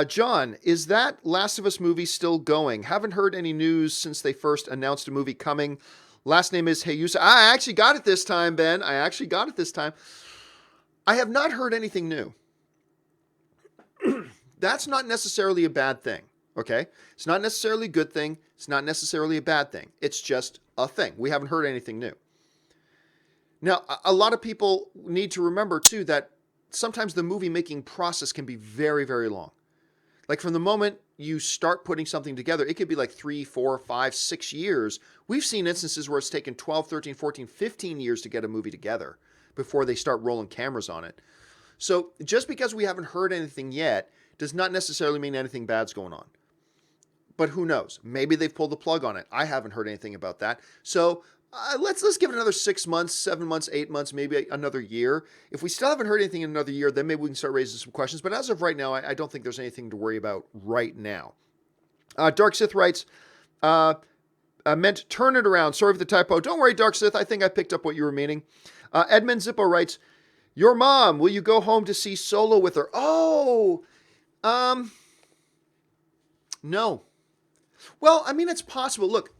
John, is that Last of Us movie still going? Haven't heard any news since they first announced a movie coming. Last name is Heyusa. I actually got it this time, Ben. I actually got it this time. I have not heard anything new. That's not necessarily a bad thing. Okay? It's not necessarily a good thing. It's not necessarily a bad thing. It's just a thing. We haven't heard anything new. Now, a lot of people need to remember, too, that sometimes the movie making process can be very, very long. Like from the moment you start putting something together, it could be like 3, 4, 5, 6 years. We've seen instances where it's taken 12, 13, 14, 15 years to get a movie together before they start rolling cameras on it. So just because we haven't heard anything yet does not necessarily mean anything bad's going on. But who knows? Maybe they've pulled the plug on it. I haven't heard anything about that. So let's give it another 6 months, 7 months, 8 months, maybe another year. If we still haven't heard anything in another year, then maybe we can start raising some questions. But as of right now, I don't think there's anything to worry about right now. Dark Sith writes, meant turn it around. Sorry for the typo. Don't worry, Dark Sith. I think I picked up what you were meaning. Edmund Zippo writes, your mom, will you go home to see Solo with her? Oh, no. Well, I mean, it's possible. Look,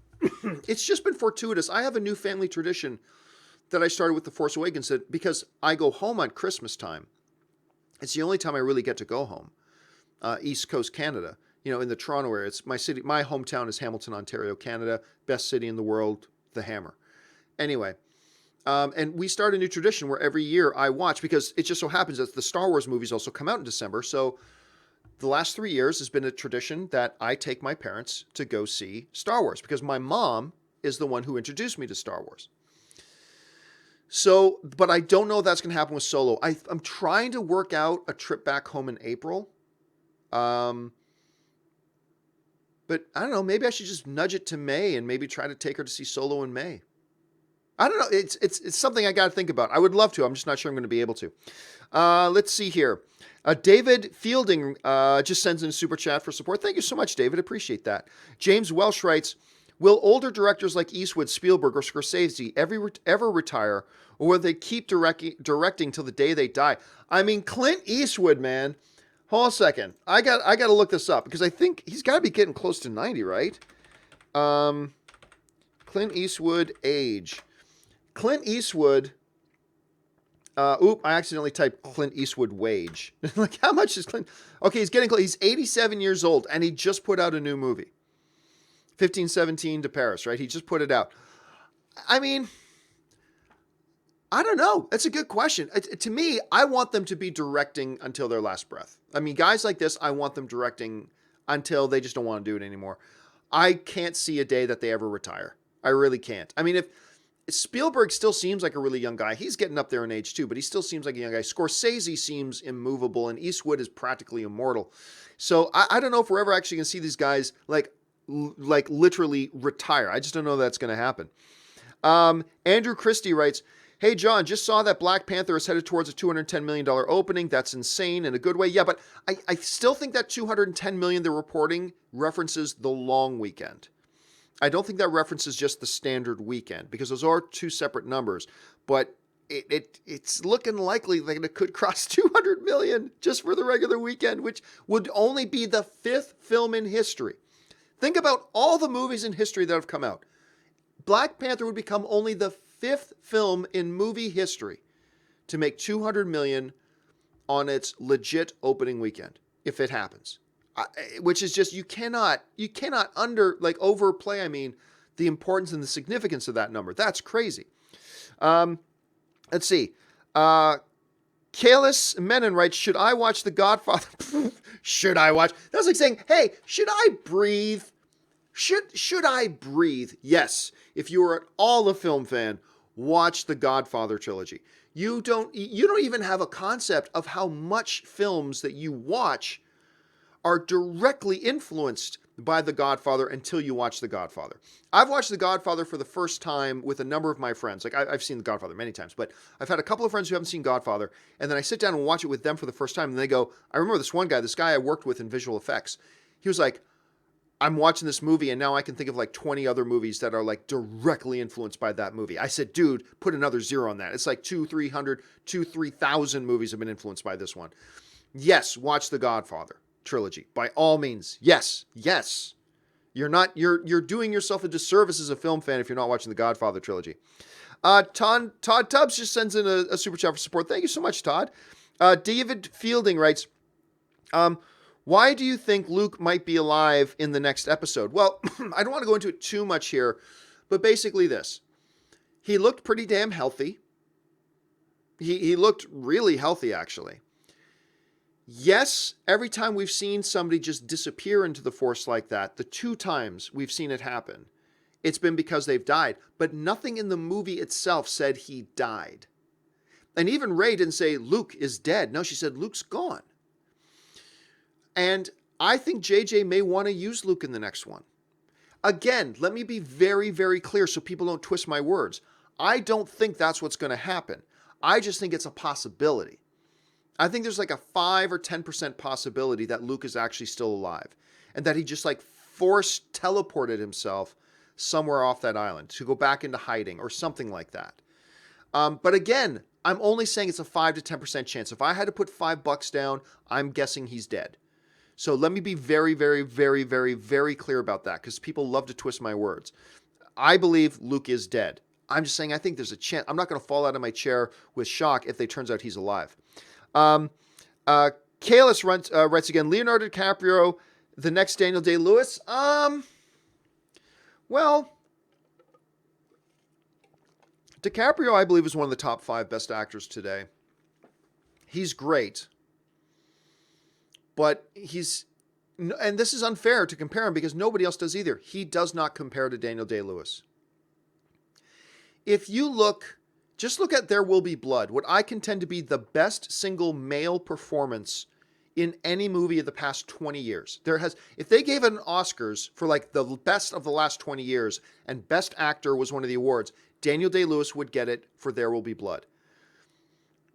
it's just been fortuitous. I have a new family tradition that I started with The Force Awakens that because I go home on Christmas time. It's the only time I really get to go home. East Coast Canada, in the Toronto area. It's my city. My hometown is Hamilton, Ontario, Canada. Best city in the world, the Hammer. Anyway, and we start a new tradition where every year I watch, because it just so happens that the Star Wars movies also come out in December. So the last 3 years has been a tradition that I take my parents to go see Star Wars because my mom is the one who introduced me to Star Wars. So, but I don't know if that's going to happen with Solo. I'm trying to work out a trip back home in April. But I don't know, maybe I should just nudge it to May and maybe try to take her to see Solo in May. I don't know. It's something I got to think about. I would love to. I'm just not sure I'm going to be able to. Let's see here. David Fielding just sends in a super chat for support. Thank you so much, David. Appreciate that. James Welsh writes, will older directors like Eastwood, Spielberg, or Scorsese ever retire, or will they keep directing till the day they die? I mean, Clint Eastwood, man. Hold on a second. I got to look this up because I think he's got to be getting close to 90, right? Clint Eastwood age. Clint Eastwood. I accidentally typed Clint Eastwood wage. Like, how much is Clint? Okay, he's getting close. He's 87 years old, and he just put out a new movie. 1517 to Paris, right? He just put it out. I mean, I don't know. That's a good question. To me, I want them to be directing until their last breath. I mean, guys like this, I want them directing until they just don't want to do it anymore. I can't see a day that they ever retire. I really can't. I mean, if Spielberg still seems like a really young guy. He's getting up there in age too, but he still seems like a young guy. Scorsese seems immovable, and Eastwood is practically immortal. So I don't know if we're ever actually going to see these guys like literally retire. I just don't know that's going to happen. Andrew Christie writes, Hey, John, just saw that Black Panther is headed towards a $210 million opening. That's insane in a good way. Yeah, but I still think that $210 million they're reporting references the long weekend. I don't think that references just the standard weekend, because those are two separate numbers. But it's looking likely that it could cross 200 million just for the regular weekend, which would only be the 5th film in history. Think about all the movies in history that have come out. Black Panther would become only the 5th film in movie history to make 200 million on its legit opening weekend, if it happens. Which is just, you cannot overplay, the importance and the significance of that number. That's crazy. Let's see. Kalis Menon writes, should I watch The Godfather? Should I watch? That's like saying, hey, should I breathe? Should I breathe? Yes. If you are at all a film fan, watch the Godfather trilogy. You don't even have a concept of how much films that you watch are directly influenced by The Godfather until you watch The Godfather. I've watched The Godfather for the first time with a number of my friends. Like, I've seen The Godfather many times, but I've had a couple of friends who haven't seen Godfather, and then I sit down and watch it with them for the first time, and they go, I remember this guy I worked with in visual effects. He was like, I'm watching this movie, and now I can think of like 20 other movies that are like directly influenced by that movie. I said, dude, put another zero on that. It's like 3,000 movies have been influenced by this one. Yes, watch The Godfather trilogy by all means. Yes. You're doing yourself a disservice as a film fan if you're not watching the Godfather trilogy. Todd Tubbs just sends in a super chat for support. Thank you so much, Todd. David Fielding writes, why do you think Luke might be alive in the next episode? Well, I don't want to go into it too much here, but basically this. He looked pretty damn healthy. He looked really healthy, actually. Yes, every time we've seen somebody just disappear into the Force like that, the 2 times we've seen it happen, it's been because they've died. But nothing in the movie itself said he died. And even Rey didn't say Luke is dead. No, she said Luke's gone. And I think JJ may want to use Luke in the next one. Again, let me be very, very clear so people don't twist my words. I don't think that's what's going to happen. I just think it's a possibility. I think there's like a 5 or 10% possibility that Luke is actually still alive, and that he just like force teleported himself somewhere off that island to go back into hiding or something like that. But again, I'm only saying it's a 5 to 10% chance. If I had to put $5 down, I'm guessing he's dead. So let me be very, very, very, very, very clear about that, because people love to twist my words. I believe Luke is dead. I'm just saying I think there's a chance. I'm not going to fall out of my chair with shock if it turns out he's alive. Kalis writes again, Leonardo DiCaprio, the next Daniel Day-Lewis. Well, DiCaprio, I believe, is one of the top 5 best actors today. He's great, but and this is unfair to compare him because nobody else does either. He does not compare to Daniel Day-Lewis. If you just look at There Will Be Blood, what I contend to be the best single male performance in any movie of the past 20 years. If they gave an Oscars for like the best of the last 20 years and Best Actor was one of the awards, Daniel Day-Lewis would get it for There Will Be Blood.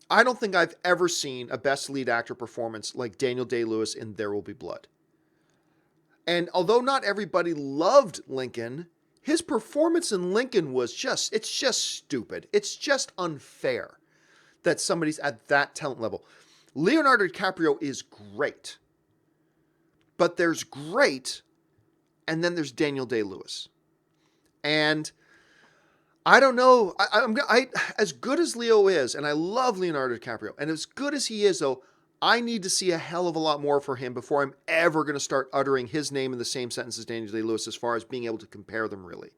I don't think I've ever seen a Best Lead Actor performance like Daniel Day-Lewis in There Will Be Blood. And although not everybody loved Lincoln, his performance in Lincoln it's just stupid. It's just unfair that somebody's at that talent level. Leonardo DiCaprio is great. But there's great, and then there's Daniel Day-Lewis. And I don't know. As good as Leo is, and I love Leonardo DiCaprio, and as good as he is, though, I need to see a hell of a lot more for him before I'm ever going to start uttering his name in the same sentence as Daniel Day-Lewis as far as being able to compare them, really.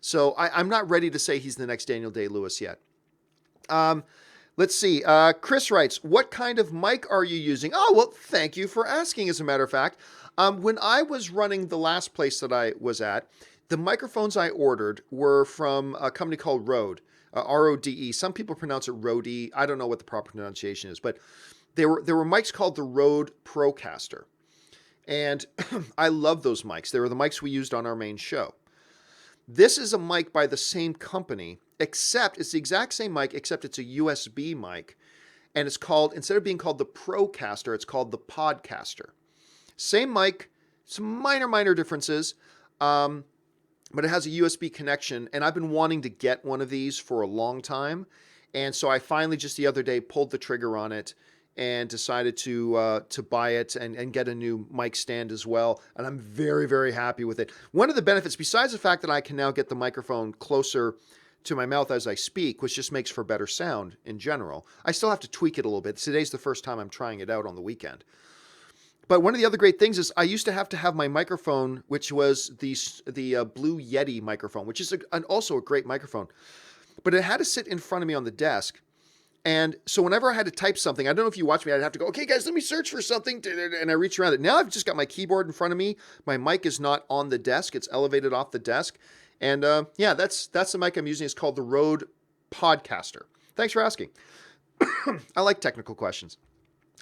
So I'm not ready to say he's the next Daniel Day-Lewis yet. Let's see. Chris writes, what kind of mic are you using? Oh, well, thank you for asking, as a matter of fact. When I was running the last place that I was at, the microphones I ordered were from a company called Rode, R-O-D-E. Some people pronounce it Rode. I don't know what the proper pronunciation is, but there were mics called the Rode Procaster. And I love those mics. They were the mics we used on our main show. This is a mic by the same company, except it's the exact same mic, except it's a USB mic. And it's called, instead of being called the Procaster, it's called the Podcaster. Same mic, some minor differences, but it has a USB connection. And I've been wanting to get one of these for a long time. And so I finally just the other day pulled the trigger on it and decided to buy it and get a new mic stand as well. And I'm very, very happy with it. One of the benefits, besides the fact that I can now get the microphone closer to my mouth as I speak, which just makes for better sound in general. I still have to tweak it a little bit. Today's the first time I'm trying it out on the weekend. But one of the other great things is I used to have my microphone, which was the Blue Yeti microphone, which is also a great microphone. But it had to sit in front of me on the desk. And so whenever I had to type something, I don't know if you watch me, I'd have to go, okay, guys, let me search for something. And I reach around it. Now I've just got my keyboard in front of me. My mic is not on the desk. It's elevated off the desk. And yeah, that's the mic I'm using. It's called the Rode Podcaster. Thanks for asking. I like technical questions.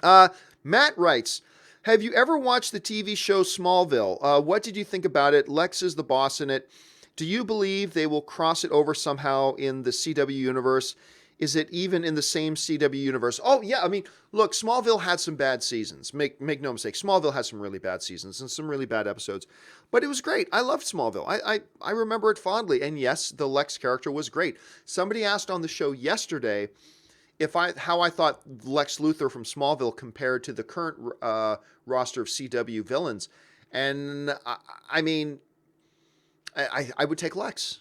Matt writes, have you ever watched the TV show Smallville? What did you think about it? Lex is the boss in it. Do you believe they will cross it over somehow in the CW universe? Is it even in the same CW universe? Oh, yeah. I mean, look, Smallville had some bad seasons. Make no mistake. Smallville has some really bad seasons and some really bad episodes. But it was great. I loved Smallville. I remember it fondly. And yes, the Lex character was great. Somebody asked on the show yesterday how I thought Lex Luthor from Smallville compared to the current roster of CW villains. And I mean, I would take Lex.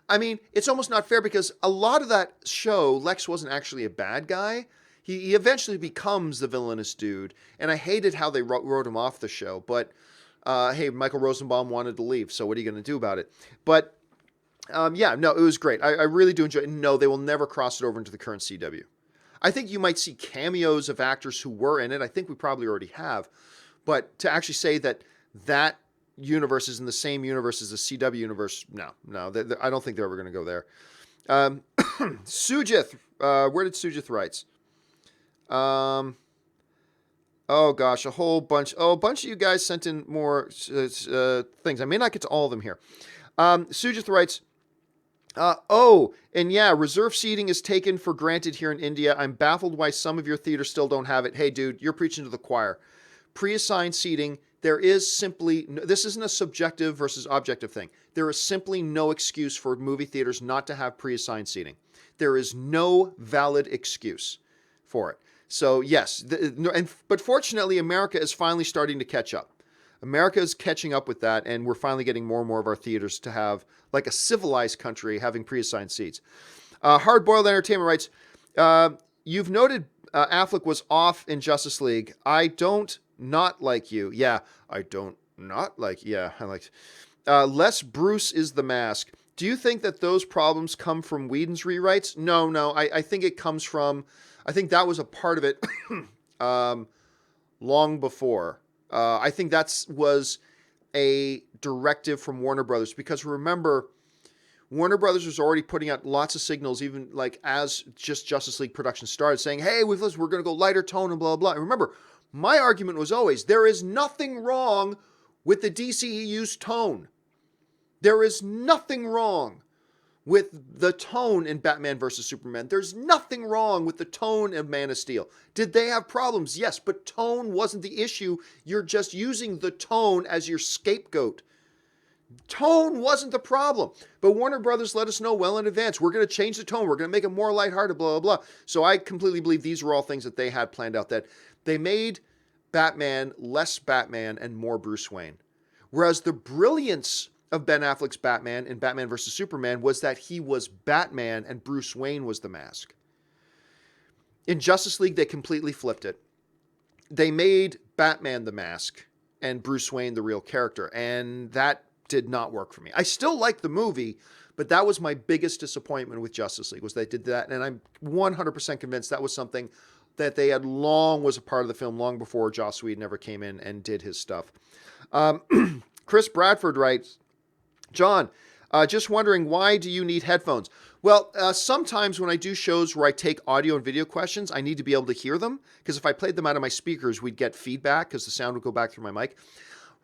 I mean, it's almost not fair because a lot of that show, Lex wasn't actually a bad guy. He eventually becomes the villainous dude. And I hated how they wrote him off the show. But, hey, Michael Rosenbaum wanted to leave. So what are you going to do about it? But, yeah, no, it was great. I really do enjoy it. No, they will never cross it over into the current CW. I think you might see cameos of actors who were in it. I think we probably already have. But to actually say that universe is in the same universe as the CW universe. No, I don't think they're ever going to go there. Sujith, where did Sujith writes? Oh gosh, a bunch of you guys sent in more things. I may not get to all of them here. Sujith writes, and yeah, reserve seating is taken for granted here in India. I'm baffled why some of your theaters still don't have it. Hey dude, you're preaching to the choir. Pre-assigned seating, there is simply, this isn't a subjective versus objective thing. There is simply no excuse for movie theaters not to have pre-assigned seating. There is no valid excuse for it. So yes, but fortunately, America is finally starting to catch up. America is catching up with that, and we're finally getting more and more of our theaters to have, like a civilized country, having pre-assigned seats. Hard-Boiled Entertainment writes, you've noted Affleck was off in Justice League. I don't not like you. Yeah, I don't not like. Yeah, I like. Less Bruce is the mask. Do you think that those problems come from Whedon's rewrites? No. I think it comes from. I think that was a part of it long before. I think that was a directive from Warner Brothers because remember, Warner Brothers was already putting out lots of signals, even like as just Justice League production started, saying, "Hey, we're going to go lighter tone and blah blah." And remember. My argument was always, there is nothing wrong with the DCEU's tone. There is nothing wrong with the tone in Batman vs. Superman. There's nothing wrong with the tone of Man of Steel. Did they have problems? Yes, but tone wasn't the issue. You're just using the tone as your scapegoat. Tone wasn't the problem. But Warner Brothers let us know well in advance. We're going to change the tone. We're going to make it more lighthearted, blah, blah, blah. So I completely believe these were all things that they had planned out, that they made Batman less Batman and more Bruce Wayne. Whereas the brilliance of Ben Affleck's Batman in Batman vs. Superman was that he was Batman and Bruce Wayne was the mask. In Justice League, they completely flipped it. They made Batman the mask and Bruce Wayne the real character. And that did not work for me. I still like the movie, but that was my biggest disappointment with Justice League was they did that. And I'm 100% convinced that was something that they had was a part of the film long before Joss Whedon ever came in and did his stuff. Chris Bradford writes, John, just wondering, why do you need headphones? Well, sometimes when I do shows where I take audio and video questions, I need to be able to hear them, because if I played them out of my speakers, we'd get feedback because the sound would go back through my mic.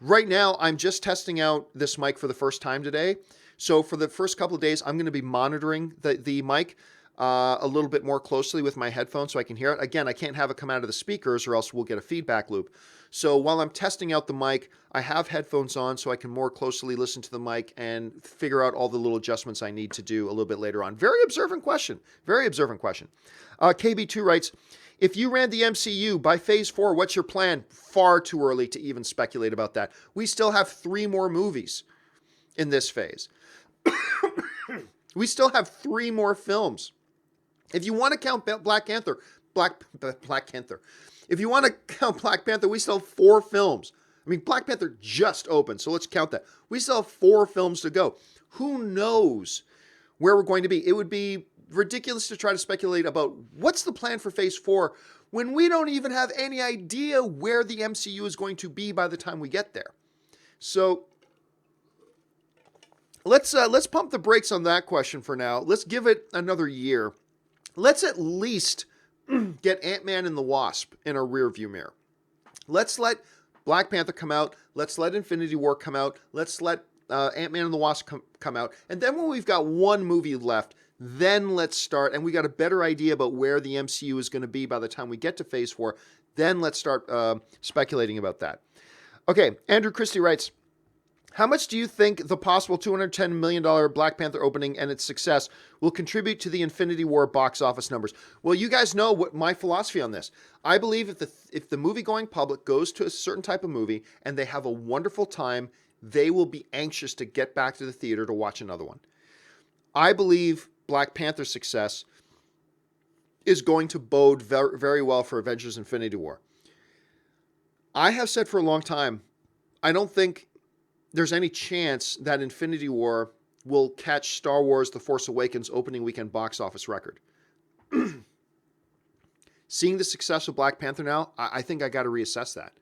Right now, I'm just testing out this mic for the first time today. So for the first couple of days, I'm going to be monitoring the mic a little bit more closely with my headphones so I can hear it. Again, I can't have it come out of the speakers or else we'll get a feedback loop. So while I'm testing out the mic, I have headphones on so I can more closely listen to the mic and figure out all the little adjustments I need to do a little bit later on. Very observant question. Very observant question. KB2 writes, if you ran the MCU by phase 4, what's your plan? Far too early to even speculate about that. We still have 3 more movies in this phase. We still have 3 more films. If you want to count Black Panther, if you want to count Black Panther, we still have 4 films. I mean, Black Panther just opened, so let's count that. We still have 4 films to go. Who knows where we're going to be? It would be ridiculous to try to speculate about what's the plan for phase 4 when we don't even have any idea where the MCU is going to be by the time we get there. So let's pump the brakes on that question for now. Let's give it another year. Let's at least get Ant-Man and the Wasp in our rearview mirror. Let's let Black Panther come out. Let's let Infinity War come out. Let's let Ant-Man and the Wasp come out. And then when we've got 1 movie left, then let's start, and we got a better idea about where the MCU is going to be by the time we get to phase 4, then let's start speculating about that. Okay, Andrew Christie writes, how much do you think the possible $210 million Black Panther opening and its success will contribute to the Infinity War box office numbers? Well, you guys know what my philosophy on this. I believe if the movie-going public goes to a certain type of movie and they have a wonderful time, they will be anxious to get back to the theater to watch another one. I believe Black Panther's success is going to bode very, very well for Avengers Infinity War. I have said for a long time, I don't think there's any chance that Infinity War will catch Star Wars The Force Awakens opening weekend box office record. Seeing the success of Black Panther now, I think I got to reassess that.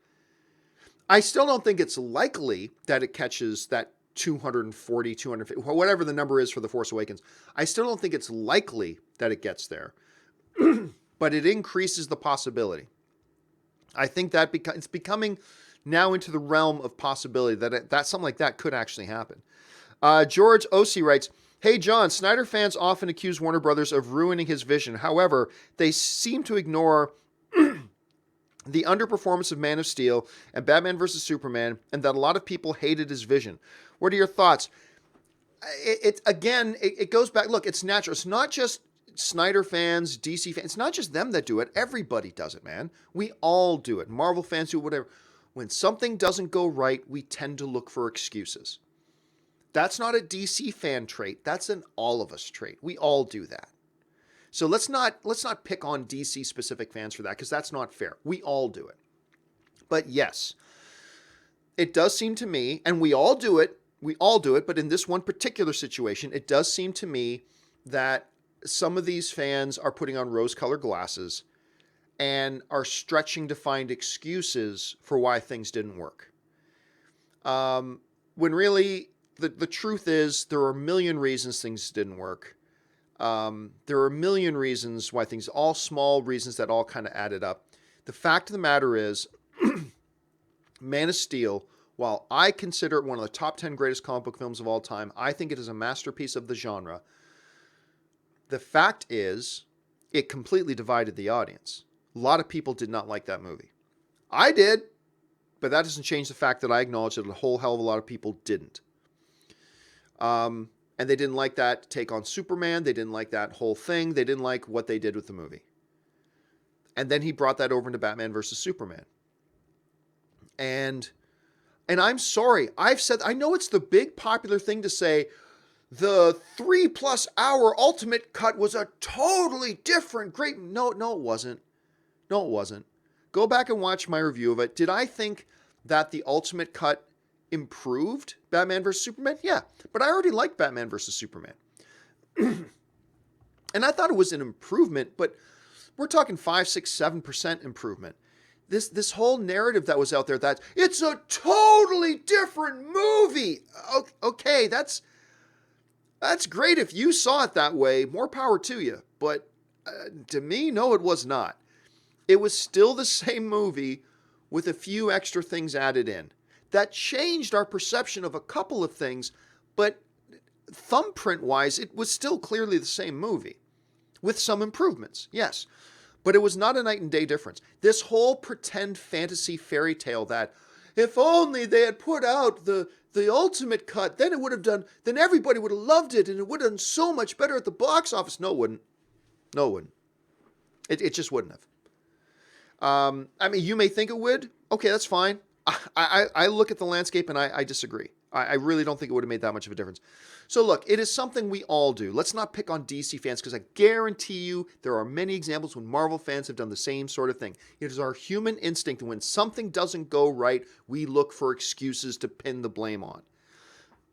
I still don't think it's likely that it catches that 240, 250, whatever the number is for The Force Awakens. I still don't think it's likely that it gets there, but it increases the possibility. I think that it's becoming now into the realm of possibility that something like that could actually happen. George Ossie writes, hey, John, Snyder fans often accuse Warner Brothers of ruining his vision. However, they seem to ignore the underperformance of Man of Steel and Batman vs. Superman, and that a lot of people hated his vision. What are your thoughts? It goes back. Look, it's natural. It's not just Snyder fans, DC fans. It's not just them that do it. Everybody does it, man. We all do it. Marvel fans do it, whatever. When something doesn't go right, we tend to look for excuses. That's not a DC fan trait. That's an all of us trait. We all do that. So let's not pick on DC specific fans for that, because that's not fair. We all do it. But yes, it does seem to me, and we all do it, but in this one particular situation, it does seem to me that some of these fans are putting on rose-colored glasses and are stretching to find excuses for why things didn't work. When really, the truth is, there are a million reasons things didn't work. There are a million reasons why things, all small reasons that all kind of added up. The fact of the matter is, Man of Steel, while I consider it one of the top 10 greatest comic book films of all time, I think it is a masterpiece of the genre. The fact is, it completely divided the audience. A lot of people did not like that movie. I did, but that doesn't change the fact that I acknowledge that a whole hell of a lot of people didn't. And they didn't like that take on Superman. They didn't like that whole thing. They didn't like what they did with the movie. And then he brought that over into Batman versus Superman. And I'm sorry. I know it's the big popular thing to say, the 3+ hour ultimate cut was a totally different, great. No, it wasn't. No, it wasn't. Go back and watch my review of it. Did I think that the ultimate cut improved Batman vs. Superman? Yeah, but I already liked Batman vs. Superman. And I thought it was an improvement, but we're talking 5, 6, 7% improvement. This whole narrative that was out there that it's a totally different movie. Okay, that's great if you saw it that way. More power to you. But to me, no, it was not. It was still the same movie with a few extra things added in. That changed our perception of a couple of things, but thumbprint-wise, it was still clearly the same movie with some improvements, yes. But it was not a night and day difference. This whole pretend fantasy fairy tale that if only they had put out the ultimate cut, then then everybody would have loved it and it would have done so much better at the box office. No, it wouldn't. No, it wouldn't. It just wouldn't have. I mean, you may think it would. Okay, that's fine. I look at the landscape and I disagree. I really don't think it would have made that much of a difference. So look, it is something we all do. Let's not pick on DC fans because I guarantee you there are many examples when Marvel fans have done the same sort of thing. It is our human instinct, and when something doesn't go right, we look for excuses to pin the blame on.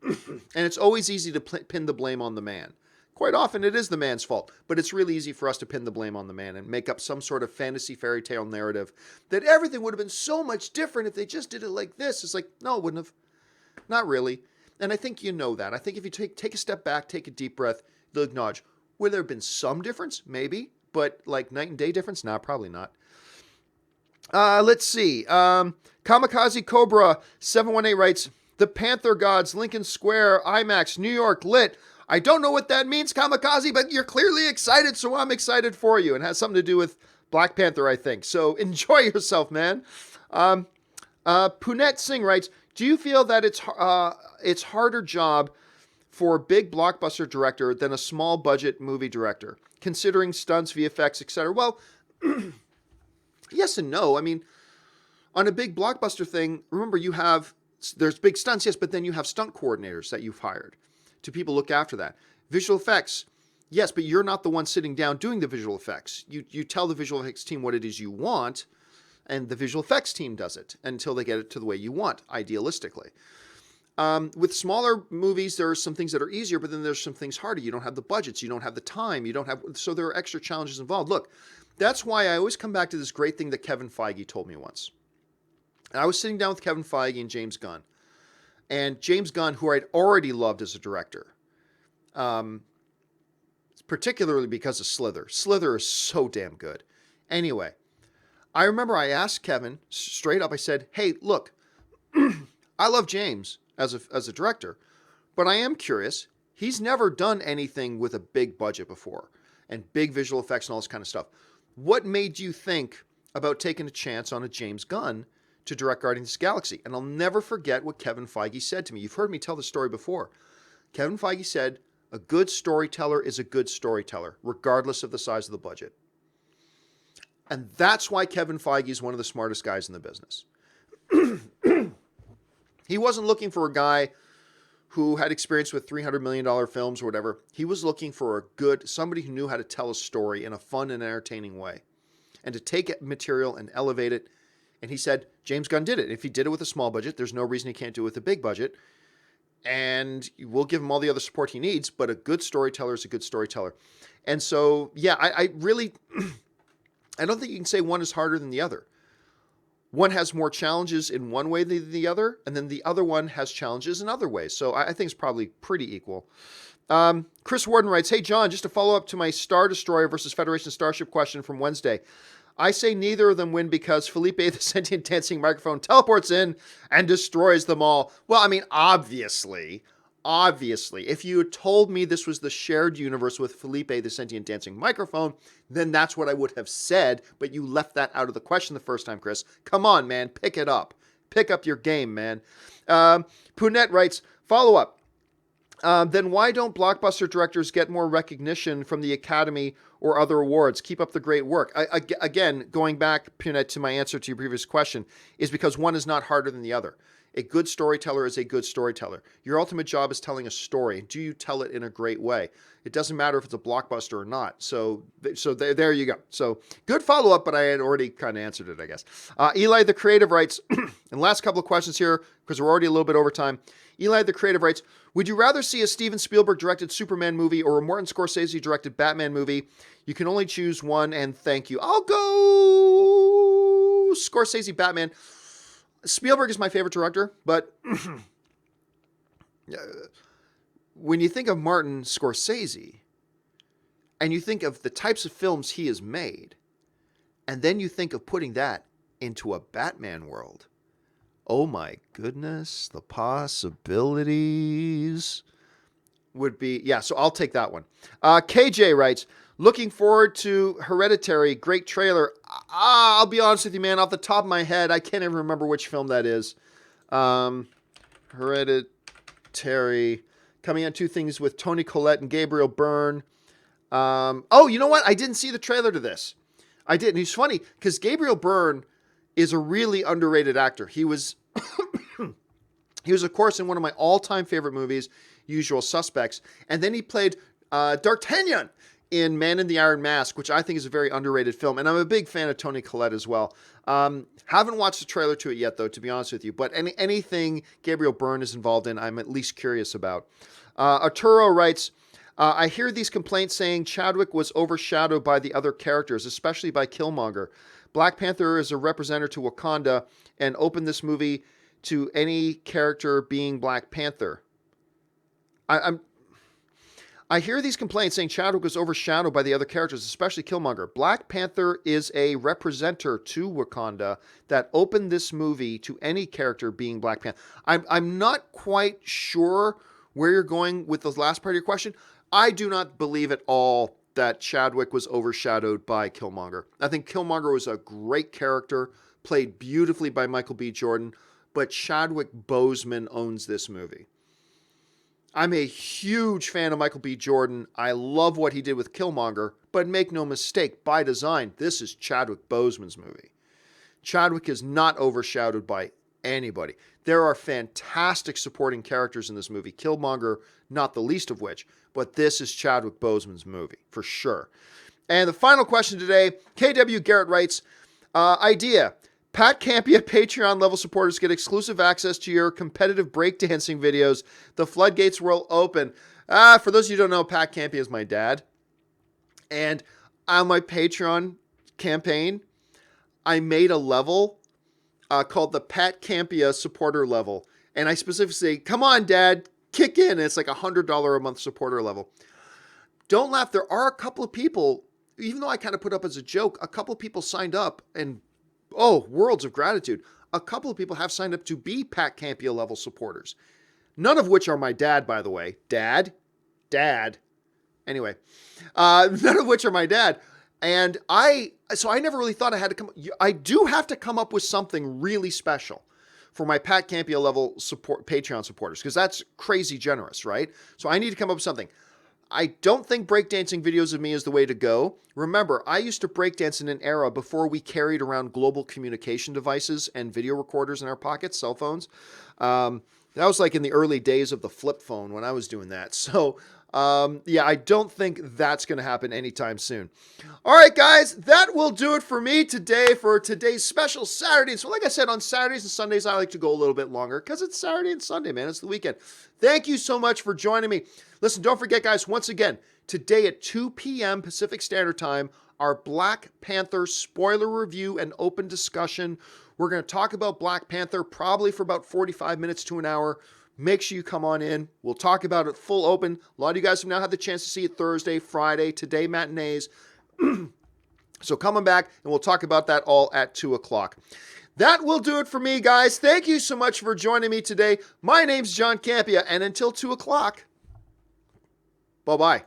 And it's always easy to pin the blame on the man. Quite often it is the man's fault, but it's really easy for us to pin the blame on the man and make up some sort of fantasy fairy tale narrative that everything would have been so much different if they just did it like this. It's like, no, it wouldn't have. Not really. And I think you know that. I think if you take a step back, take a deep breath, you'll acknowledge, would there have been some difference? Maybe. But like night and day difference? Nah, probably not. Let's see. Kamikaze Cobra 718 writes, The Panther Gods, Lincoln Square, IMAX, New York, lit. I don't know what that means, Kamikaze, but you're clearly excited, so I'm excited for you. And it has something to do with Black Panther, I think. So enjoy yourself, man. Punet Singh writes, do you feel that it's harder job for a big blockbuster director than a small budget movie director, considering stunts, VFX, etc.? Well, yes and no. I mean, on a big blockbuster thing, remember there's big stunts, yes, but then you have stunt coordinators that you've hired to people look after that. Visual effects, yes, but you're not the one sitting down doing the visual effects. You tell the visual effects team what it is you want, and the visual effects team does it until they get it to the way you want, idealistically. With smaller movies, there are some things that are easier, but then there's some things harder. You don't have the budgets, you don't have the time, so there are extra challenges involved. Look, that's why I always come back to this great thing that Kevin Feige told me once. I was sitting down with Kevin Feige and James Gunn. And James Gunn, who I'd already loved as a director, particularly because of Slither. Slither is so damn good. Anyway, I remember I asked Kevin straight up, I said, hey, look, I love James as a director, but I am curious. He's never done anything with a big budget before and big visual effects and all this kind of stuff. What made you think about taking a chance on a James Gunn to direct Guardians of the Galaxy? And I'll never forget what Kevin Feige said to me. You've heard me tell the story before. Kevin Feige said, a good storyteller is a good storyteller, regardless of the size of the budget. And that's why Kevin Feige is one of the smartest guys in the business. He wasn't looking for a guy who had experience with $300 million films or whatever. He was looking for somebody who knew how to tell a story in a fun and entertaining way, and to take material and elevate it. And he said, James Gunn did it. If he did it with a small budget, there's no reason he can't do it with a big budget. And we'll give him all the other support he needs, but a good storyteller is a good storyteller. And so, yeah, I really, I don't think you can say one is harder than the other. One has more challenges in one way than the other, and then the other one has challenges in other ways. So I think it's probably pretty equal. Chris Warden writes, hey, John, just to follow up to my Star Destroyer versus Federation Starship question from Wednesday. I say neither of them win because Felipe the sentient dancing microphone teleports in and destroys them all. Well, I mean, obviously, if you had told me this was the shared universe with Felipe the sentient dancing microphone, then that's what I would have said, but you left that out of the question the first time, Chris. Come on, man, pick it up. Pick up your game, man. Punet writes, follow up. Then why don't blockbuster directors get more recognition from the Academy or other awards? Keep up the great work. Again, going back, Punet, to my answer to your previous question, is because one is not harder than the other. A good storyteller is a good storyteller. Your ultimate job is telling a story. Do you tell it in a great way? It doesn't matter if it's a blockbuster or not. So there you go. So good follow-up, but I had already kind of answered it, I guess. Eli the Creative writes, and last couple of questions here, because we're already a little bit over time. Eli the Creative writes, would you rather see a Steven Spielberg directed Superman movie or a Martin Scorsese directed Batman movie? You can only choose one, and thank you. I'll go Scorsese Batman. Spielberg is my favorite director, but when you think of Martin Scorsese and you think of the types of films he has made, and then you think of putting that into a Batman world, oh my goodness, the possibilities. would be, yeah, so I'll take that one. KJ writes, looking forward to Hereditary. Great trailer. I'll be honest with you, man. Off the top of my head, I can't even remember which film that is. Hereditary. Coming on two things with Toni Collette and Gabriel Byrne. Oh, you know what? I didn't see the trailer to this. I didn't. He's funny because Gabriel Byrne is a really underrated actor. He was, of course, in one of my all-time favorite movies, Usual Suspects. And then he played D'Artagnan in Man in the Iron Mask, which I think is a very underrated film. And I'm a big fan of Toni Collette as well. Haven't watched the trailer to it yet, though, to be honest with you. But anything Gabriel Byrne is involved in, I'm at least curious about. Arturo writes, I hear these complaints saying Chadwick was overshadowed by the other characters, especially by Killmonger. Black Panther is a representative to Wakanda and opened this movie to any character being Black Panther. I hear these complaints saying Chadwick was overshadowed by the other characters, especially Killmonger. Black Panther is a representative to Wakanda that opened this movie to any character being Black Panther. I'm not quite sure where you're going with the last part of your question. I do not believe at all that Chadwick was overshadowed by Killmonger. I think Killmonger was a great character, played beautifully by Michael B. Jordan, but Chadwick Boseman owns this movie. I'm a huge fan of Michael B. Jordan. I love what he did with Killmonger, but make no mistake, by design, this is Chadwick Boseman's movie. Chadwick is not overshadowed by anybody. There are fantastic supporting characters in this movie, Killmonger not the least of which, but this is Chadwick Boseman's movie, for sure. And the final question today, KW Garrett writes, idea, Pat Campea Patreon level supporters get exclusive access to your competitive breakdancing videos. The floodgates will open. For those of you who don't know, Pat Campea is my dad. And on my Patreon campaign, I made a level called the Pat Campea supporter level. And I specifically say, come on, Dad, kick in. And it's like $100 a month supporter level. Don't laugh. There are a couple of people, even though I kind of put up as a joke, a couple of people signed up and, oh, worlds of gratitude. A couple of people have signed up to be Pat Campea level supporters. None of which are my dad, by the way. Dad. Anyway, none of which are my dad. And so I never really thought I had to come. I do have to come up with something really special for my Pat Campea level support Patreon supporters, because that's crazy generous, right? So I need to come up with something. I don't think breakdancing videos of me is the way to go. Remember, I used to breakdance in an era before we carried around global communication devices and video recorders in our pockets, cell phones. That was like in the early days of the flip phone when I was doing that. So, yeah, I don't think that's going to happen anytime soon. All right, guys, that will do it for me today for today's special Saturday. So like I said, on Saturdays and Sundays, I like to go a little bit longer because it's Saturday and Sunday, man. It's the weekend. Thank you so much for joining me. Listen, don't forget, guys, once again, today at 2 p.m. Pacific Standard Time, our Black Panther spoiler review and open discussion. We're going to talk about Black Panther probably for about 45 minutes to an hour. Make sure you come on in. We'll talk about it full open. A lot of you guys have now had the chance to see it Thursday, Friday, today matinees. So coming back, and we'll talk about that all at 2 o'clock. That will do it for me, guys. Thank you so much for joining me today. My name's John Campea, and until 2 o'clock, bye-bye.